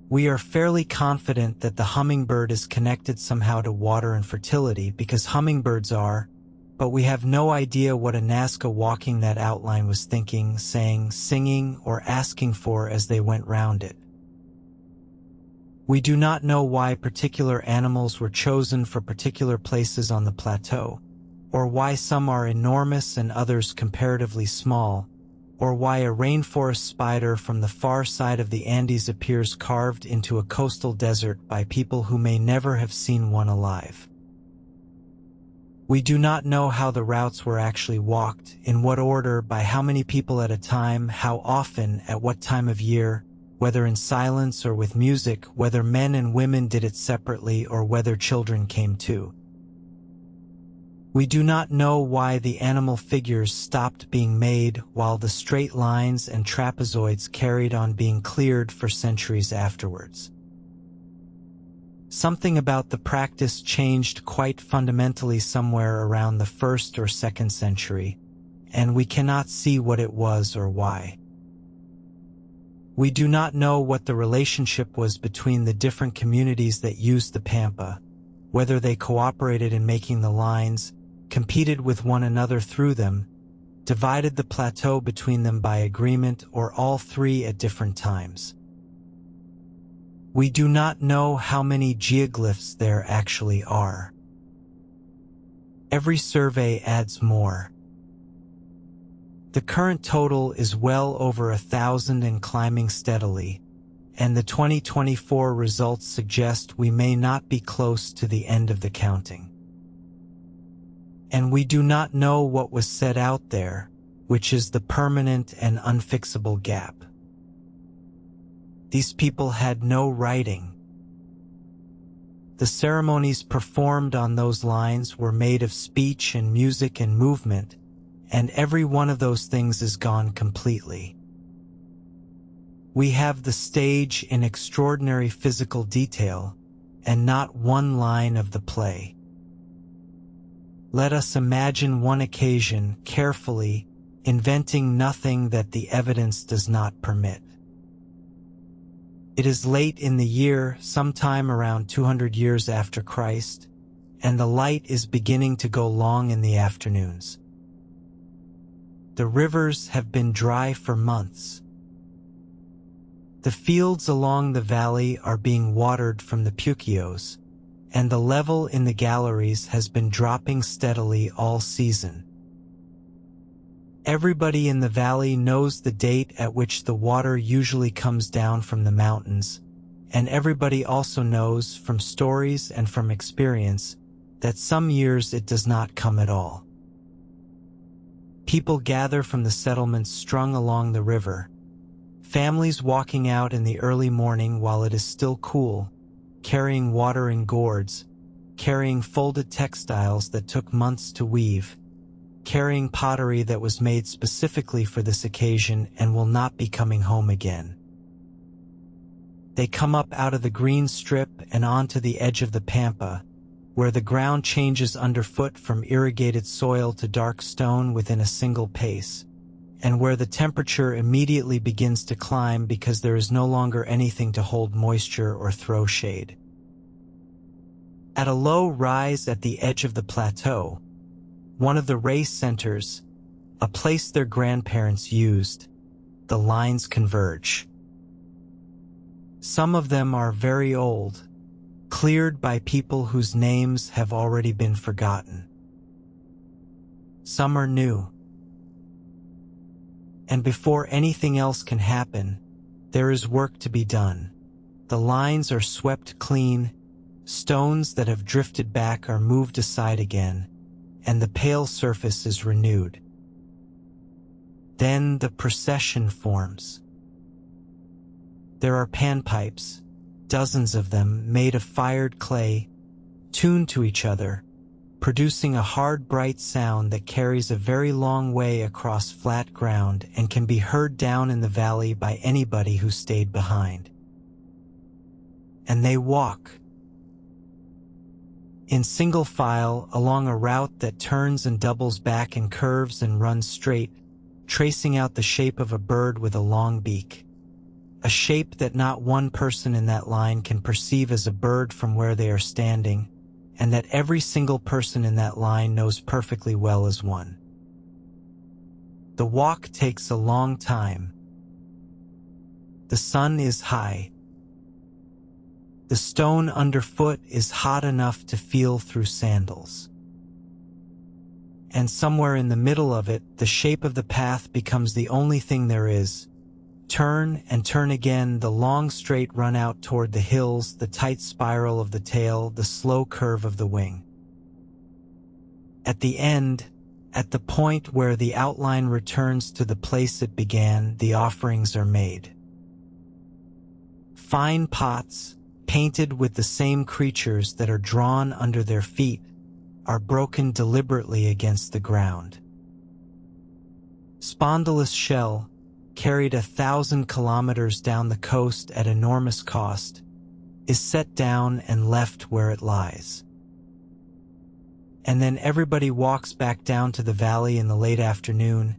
We are fairly confident that the hummingbird is connected somehow to water and fertility because hummingbirds are, but we have no idea what a Nazca walking that outline was thinking, saying, singing, or asking for as they went round it. We do not know why particular animals were chosen for particular places on the plateau, or why some are enormous and others comparatively small, or why a rainforest spider from the far side of the Andes appears carved into a coastal desert by people who may never have seen one alive. We do not know how the routes were actually walked, in what order, by how many people at a time, how often, at what time of year, whether in silence or with music, whether men and women did it separately or whether children came too. We do not know why the animal figures stopped being made while the straight lines and trapezoids carried on being cleared for centuries afterwards. Something about the practice changed quite fundamentally somewhere around the 1st or 2nd century, and we cannot see what it was or why. We do not know what the relationship was between the different communities that used the Pampa, whether they cooperated in making the lines, competed with one another through them, divided the plateau between them by agreement, or all three at different times. We do not know how many geoglyphs there actually are. Every survey adds more. The current total is well over 1,000 and climbing steadily, and the 2024 results suggest we may not be close to the end of the counting. And we do not know what was set out there, which is the permanent and unfixable gap. These people had no writing. The ceremonies performed on those lines were made of speech and music and movement, and every one of those things is gone completely. We have the stage in extraordinary physical detail, and not one line of the play. Let us imagine one occasion, carefully, inventing nothing that the evidence does not permit. It is late in the year, sometime around 200 years after Christ, and the light is beginning to go long in the afternoons. The rivers have been dry for months. The fields along the valley are being watered from the puquios, and the level in the galleries has been dropping steadily all season. Everybody in the valley knows the date at which the water usually comes down from the mountains, and everybody also knows from stories and from experience that some years it does not come at all. People gather from the settlements strung along the river, families walking out in the early morning while it is still cool, carrying water in gourds, carrying folded textiles that took months to weave, carrying pottery that was made specifically for this occasion and will not be coming home again. They come up out of the green strip and onto the edge of the Pampa, where the ground changes underfoot from irrigated soil to dark stone within a single pace, and where the temperature immediately begins to climb because there is no longer anything to hold moisture or throw shade. At a low rise at the edge of the plateau, one of the race centers, a place their grandparents used, the lines converge. Some of them are very old, cleared by people whose names have already been forgotten. Some are new. And before anything else can happen, there is work to be done. The lines are swept clean, stones that have drifted back are moved aside again, and the pale surface is renewed. Then the procession forms. There are panpipes, dozens of them made of fired clay, tuned to each other, producing a hard, bright sound that carries a very long way across flat ground and can be heard down in the valley by anybody who stayed behind. And they walk in single file along a route that turns and doubles back and curves and runs straight, tracing out the shape of a bird with a long beak. A shape that not one person in that line can perceive as a bird from where they are standing, and that every single person in that line knows perfectly well as one. The walk takes a long time. The sun is high. The stone underfoot is hot enough to feel through sandals. And somewhere in the middle of it, the shape of the path becomes the only thing there is. Turn and turn again, the long straight run out toward the hills, the tight spiral of the tail, the slow curve of the wing. At the end, at the point where the outline returns to the place it began, the offerings are made. Fine pots, painted with the same creatures that are drawn under their feet, are broken deliberately against the ground. Spondylus shell, carried 1,000 kilometers down the coast at enormous cost, is set down and left where it lies. And then everybody walks back down to the valley in the late afternoon,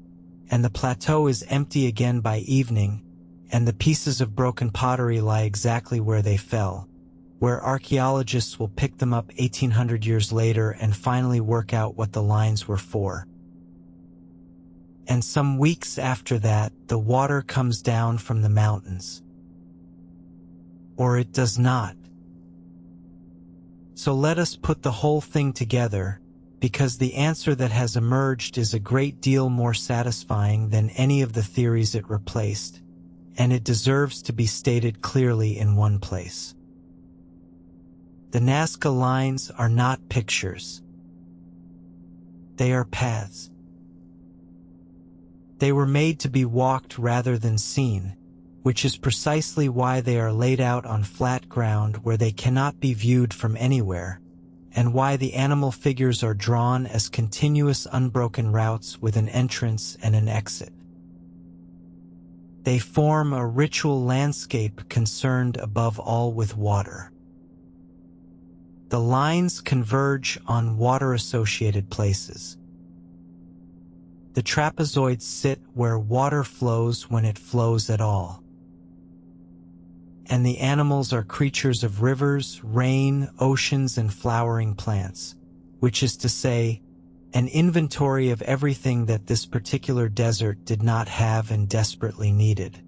and the plateau is empty again by evening, and the pieces of broken pottery lie exactly where they fell, where archaeologists will pick them up 1,800 years later and finally work out what the lines were for. And some weeks after that, the water comes down from the mountains. Or it does not. So let us put the whole thing together, because the answer that has emerged is a great deal more satisfying than any of the theories it replaced, and it deserves to be stated clearly in one place. The Nazca Lines are not pictures. They are paths. They were made to be walked rather than seen, which is precisely why they are laid out on flat ground where they cannot be viewed from anywhere, and why the animal figures are drawn as continuous unbroken routes with an entrance and an exit. They form a ritual landscape concerned above all with water. The lines converge on water-associated places. The trapezoids sit where water flows when it flows at all. And the animals are creatures of rivers, rain, oceans, and flowering plants, which is to say, an inventory of everything that this particular desert did not have and desperately needed.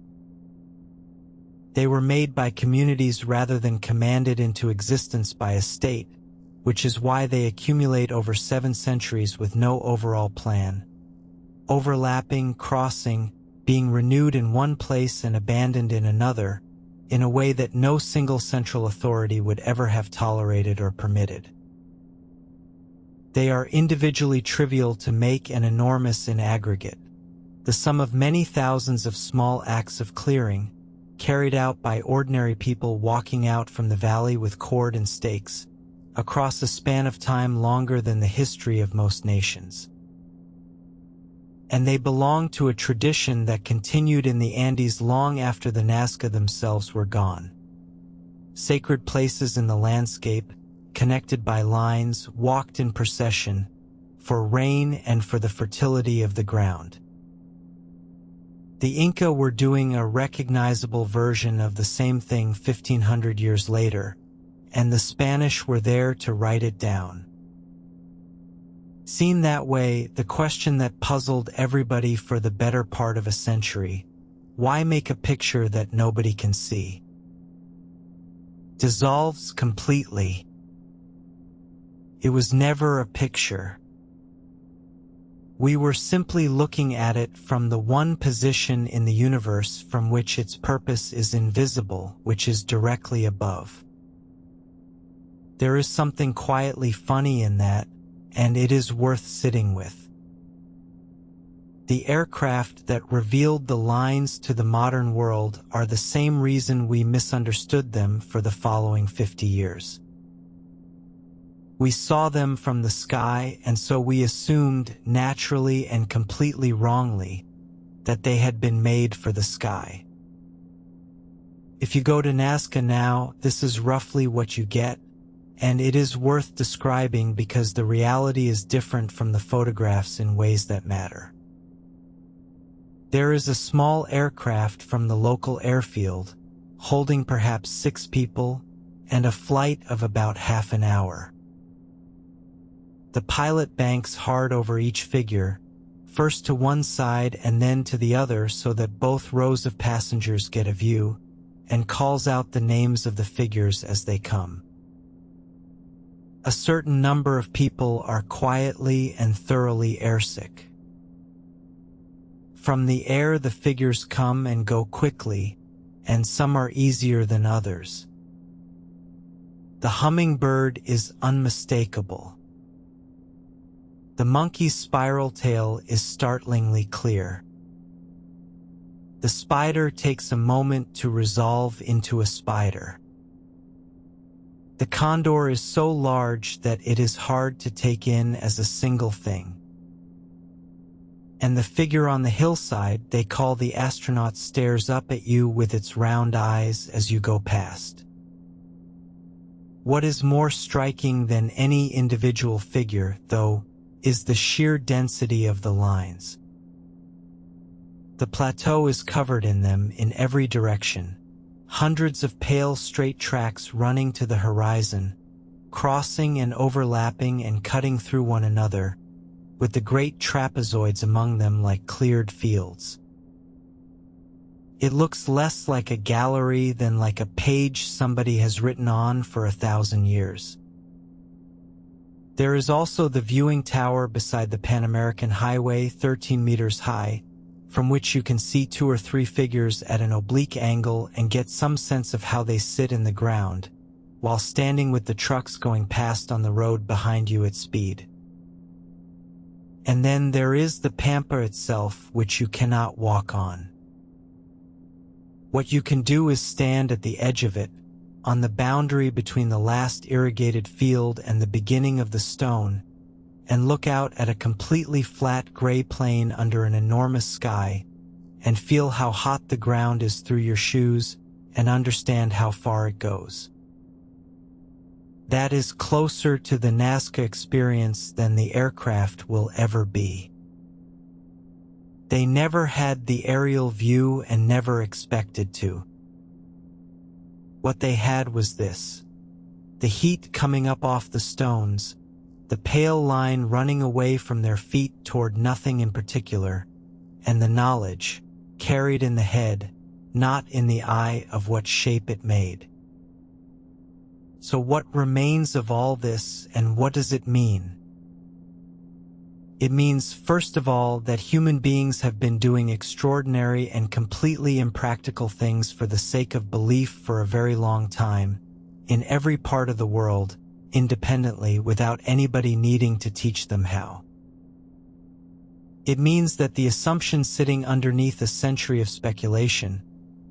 They were made by communities rather than commanded into existence by a state, which is why they accumulate over 7 centuries with no overall plan. Overlapping, crossing, being renewed in one place and abandoned in another, in a way that no single central authority would ever have tolerated or permitted. They are individually trivial to make and enormous in aggregate, the sum of many thousands of small acts of clearing, carried out by ordinary people walking out from the valley with cord and stakes, across a span of time longer than the history of most nations. And they belong to a tradition that continued in the Andes long after the Nazca themselves were gone. Sacred places in the landscape, connected by lines, walked in procession, for rain and for the fertility of the ground. The Inca were doing a recognizable version of the same thing 1,500 years later, and the Spanish were there to write it down. Seen that way, the question that puzzled everybody for the better part of a century, why make a picture that nobody can see, dissolves completely. It was never a picture. We were simply looking at it from the one position in the universe from which its purpose is invisible, which is directly above. There is something quietly funny in that, and it is worth sitting with. The aircraft that revealed the lines to the modern world are the same reason we misunderstood them for the following 50 years. We saw them from the sky, and so we assumed, naturally and completely wrongly, that they had been made for the sky. If you go to Nazca now, this is roughly what you get, and it is worth describing because the reality is different from the photographs in ways that matter. There is a small aircraft from the local airfield, holding perhaps 6 people, and a flight of about half an hour. The pilot banks hard over each figure, first to one side and then to the other so that both rows of passengers get a view, and calls out the names of the figures as they come. A certain number of people are quietly and thoroughly airsick. From the air the figures come and go quickly, and some are easier than others. The hummingbird is unmistakable. The monkey's spiral tail is startlingly clear. The spider takes a moment to resolve into a spider. The condor is so large that it is hard to take in as a single thing. And the figure on the hillside they call the astronaut stares up at you with its round eyes as you go past. What is more striking than any individual figure, though, is the sheer density of the lines. The plateau is covered in them in every direction, hundreds of pale straight tracks running to the horizon, crossing and overlapping and cutting through one another, with the great trapezoids among them like cleared fields. It looks less like a gallery than like a page somebody has written on for 1,000 years. There is also the viewing tower beside the Pan American Highway, 13 meters high, from which you can see 2 or 3 figures at an oblique angle and get some sense of how they sit in the ground, while standing with the trucks going past on the road behind you at speed. And then there is the Pampa itself, which you cannot walk on. What you can do is stand at the edge of it, on the boundary between the last irrigated field and the beginning of the stone, and look out at a completely flat gray plain under an enormous sky, and feel how hot the ground is through your shoes, and understand how far it goes. That is closer to the Nazca experience than the aircraft will ever be. They never had the aerial view and never expected to. What they had was this: the heat coming up off the stones, the pale line running away from their feet toward nothing in particular, and the knowledge, carried in the head, not in the eye, of what shape it made. So what remains of all this, and what does it mean? It means, first of all, that human beings have been doing extraordinary and completely impractical things for the sake of belief for a very long time, in every part of the world, independently, without anybody needing to teach them how. It means that the assumption sitting underneath a century of speculation,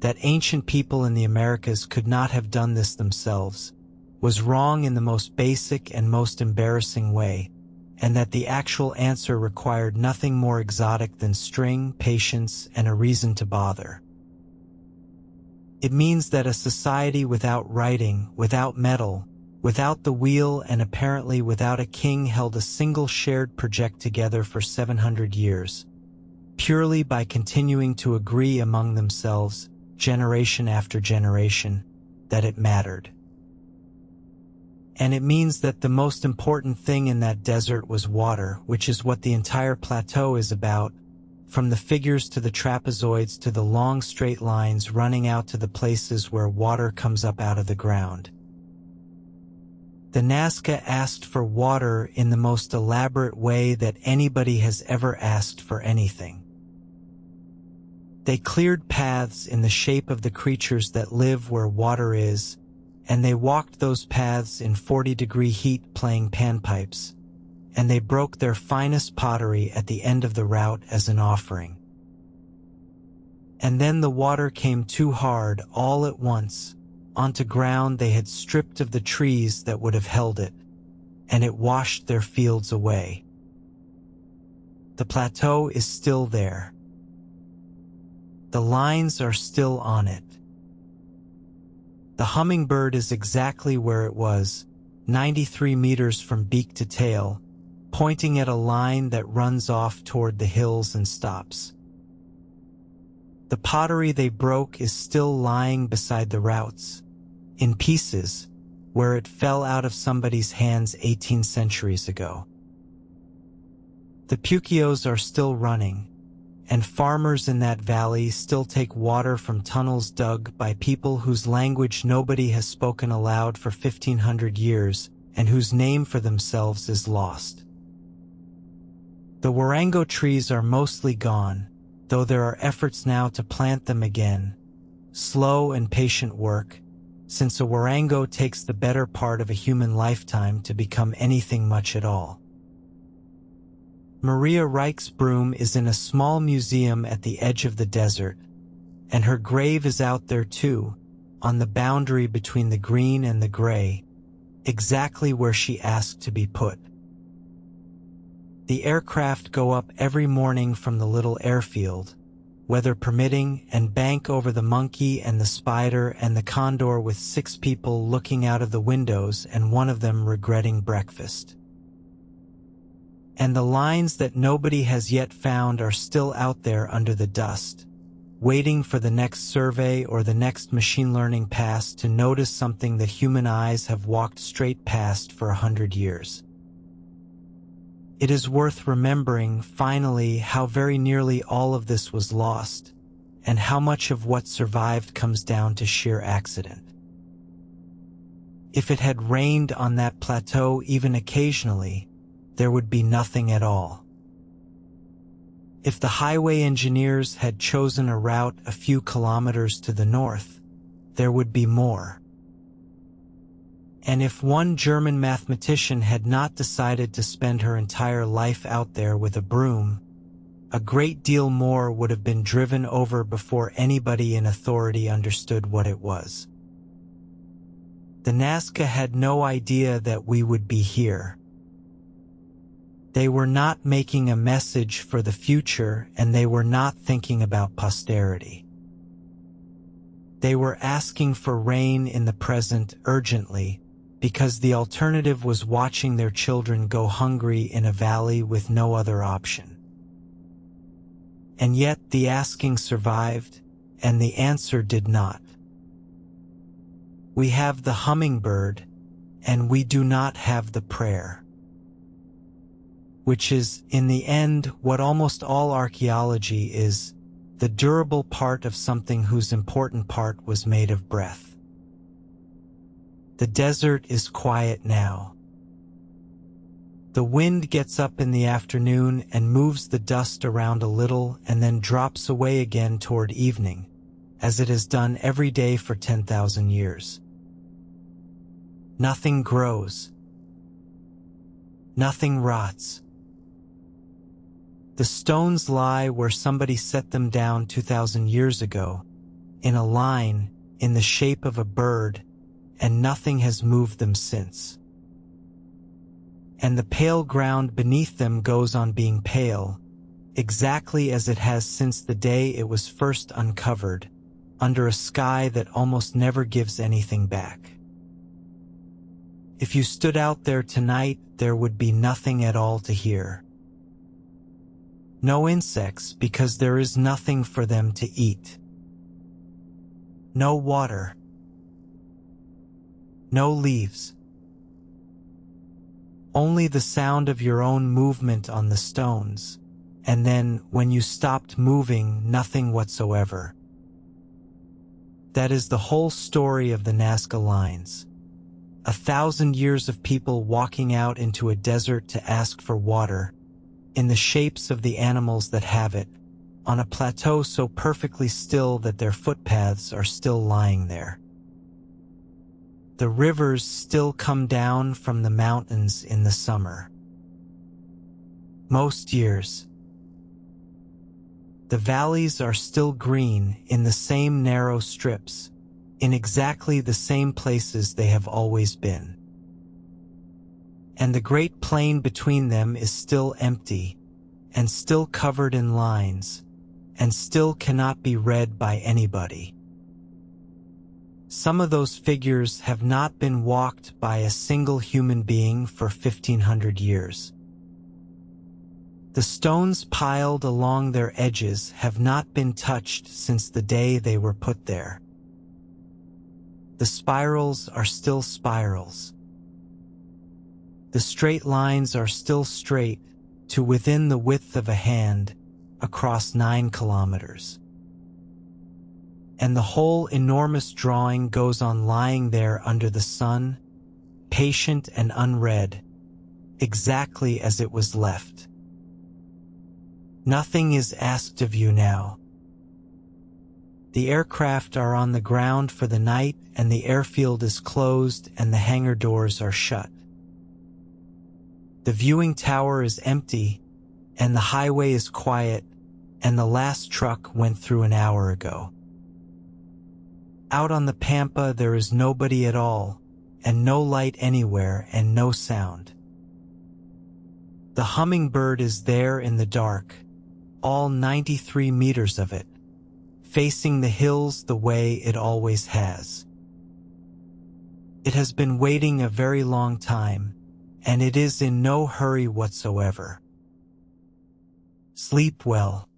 that ancient people in the Americas could not have done this themselves, was wrong in the most basic and most embarrassing way, and that the actual answer required nothing more exotic than string, patience, and a reason to bother. It means that a society without writing, without metal, without the wheel, and apparently without a king held a single shared project together for 700 years, purely by continuing to agree among themselves, generation after generation, that it mattered. And it means that the most important thing in that desert was water, which is what the entire plateau is about, from the figures to the trapezoids to the long straight lines running out to the places where water comes up out of the ground. The Nazca asked for water in the most elaborate way that anybody has ever asked for anything. They cleared paths in the shape of the creatures that live where water is, and they walked those paths in 40-degree heat playing panpipes, and they broke their finest pottery at the end of the route as an offering. And then the water came too hard all at once, onto ground they had stripped of the trees that would have held it, and it washed their fields away. The plateau is still there. The lines are still on it. The hummingbird is exactly where it was, 93 meters from beak to tail, pointing at a line that runs off toward the hills and stops. The pottery they broke is still lying beside the routes, in pieces, where it fell out of somebody's hands 18 centuries ago. The pukios are still running, and farmers in that valley still take water from tunnels dug by people whose language nobody has spoken aloud for 1,500 years and whose name for themselves is lost. The warango trees are mostly gone, though there are efforts now to plant them again. Slow and patient work, since a warango takes the better part of a human lifetime to become anything much at all. Maria Reich's broom is in a small museum at the edge of the desert, and her grave is out there too, on the boundary between the green and the gray, exactly where she asked to be put. The aircraft go up every morning from the little airfield, weather permitting, and bank over the monkey and the spider and the condor with 6 people looking out of the windows and one of them regretting breakfast. And the lines that nobody has yet found are still out there under the dust, waiting for the next survey or the next machine learning pass to notice something that human eyes have walked straight past for 100 years. It is worth remembering, finally, how very nearly all of this was lost, and how much of what survived comes down to sheer accident. If it had rained on that plateau even occasionally, there would be nothing at all. If the highway engineers had chosen a route a few kilometers to the north, there would be more. And if one German mathematician had not decided to spend her entire life out there with a broom, a great deal more would have been driven over before anybody in authority understood what it was. The Nazca had no idea that we would be here. They were not making a message for the future, and they were not thinking about posterity. They were asking for rain in the present urgently, because the alternative was watching their children go hungry in a valley with no other option. And yet the asking survived, and the answer did not. We have the hummingbird, and we do not have the prayer. Which is, in the end, what almost all archaeology is, the durable part of something whose important part was made of breath. The desert is quiet now. The wind gets up in the afternoon and moves the dust around a little and then drops away again toward evening, as it has done every day for 10,000 years. Nothing grows. Nothing rots. The stones lie where somebody set them down 2,000 years ago, in a line, in the shape of a bird, and nothing has moved them since. And the pale ground beneath them goes on being pale, exactly as it has since the day it was first uncovered, under a sky that almost never gives anything back. If you stood out there tonight, there would be nothing at all to hear. No insects, because there is nothing for them to eat. No water. No leaves. only the sound of your own movement on the stones, and then, when you stopped moving, nothing whatsoever. That is the whole story of the Nazca Lines. 1,000 years of people walking out into a desert to ask for water, in the shapes of the animals that have it, on a plateau so perfectly still that their footpaths are still lying there. The rivers still come down from the mountains in the summer. Most years. The valleys are still green in the same narrow strips, in exactly the same places they have always been. And the great plain between them is still empty, and still covered in lines, and still cannot be read by anybody. Some of those figures have not been walked by a single human being for 1,500 years. The stones piled along their edges have not been touched since the day they were put there. The spirals are still spirals. The straight lines are still straight to within the width of a hand across 9 kilometers. And the whole enormous drawing goes on lying there under the sun, patient and unread, exactly as it was left. Nothing is asked of you now. The aircraft are on the ground for the night, and the airfield is closed and the hangar doors are shut. The viewing tower is empty, and the highway is quiet, and the last truck went through an hour ago. Out on the Pampa there is nobody at all, and no light anywhere, and no sound. The hummingbird is there in the dark, all 93 meters of it, facing the hills the way it always has. It has been waiting a very long time, and it is in no hurry whatsoever. Sleep well.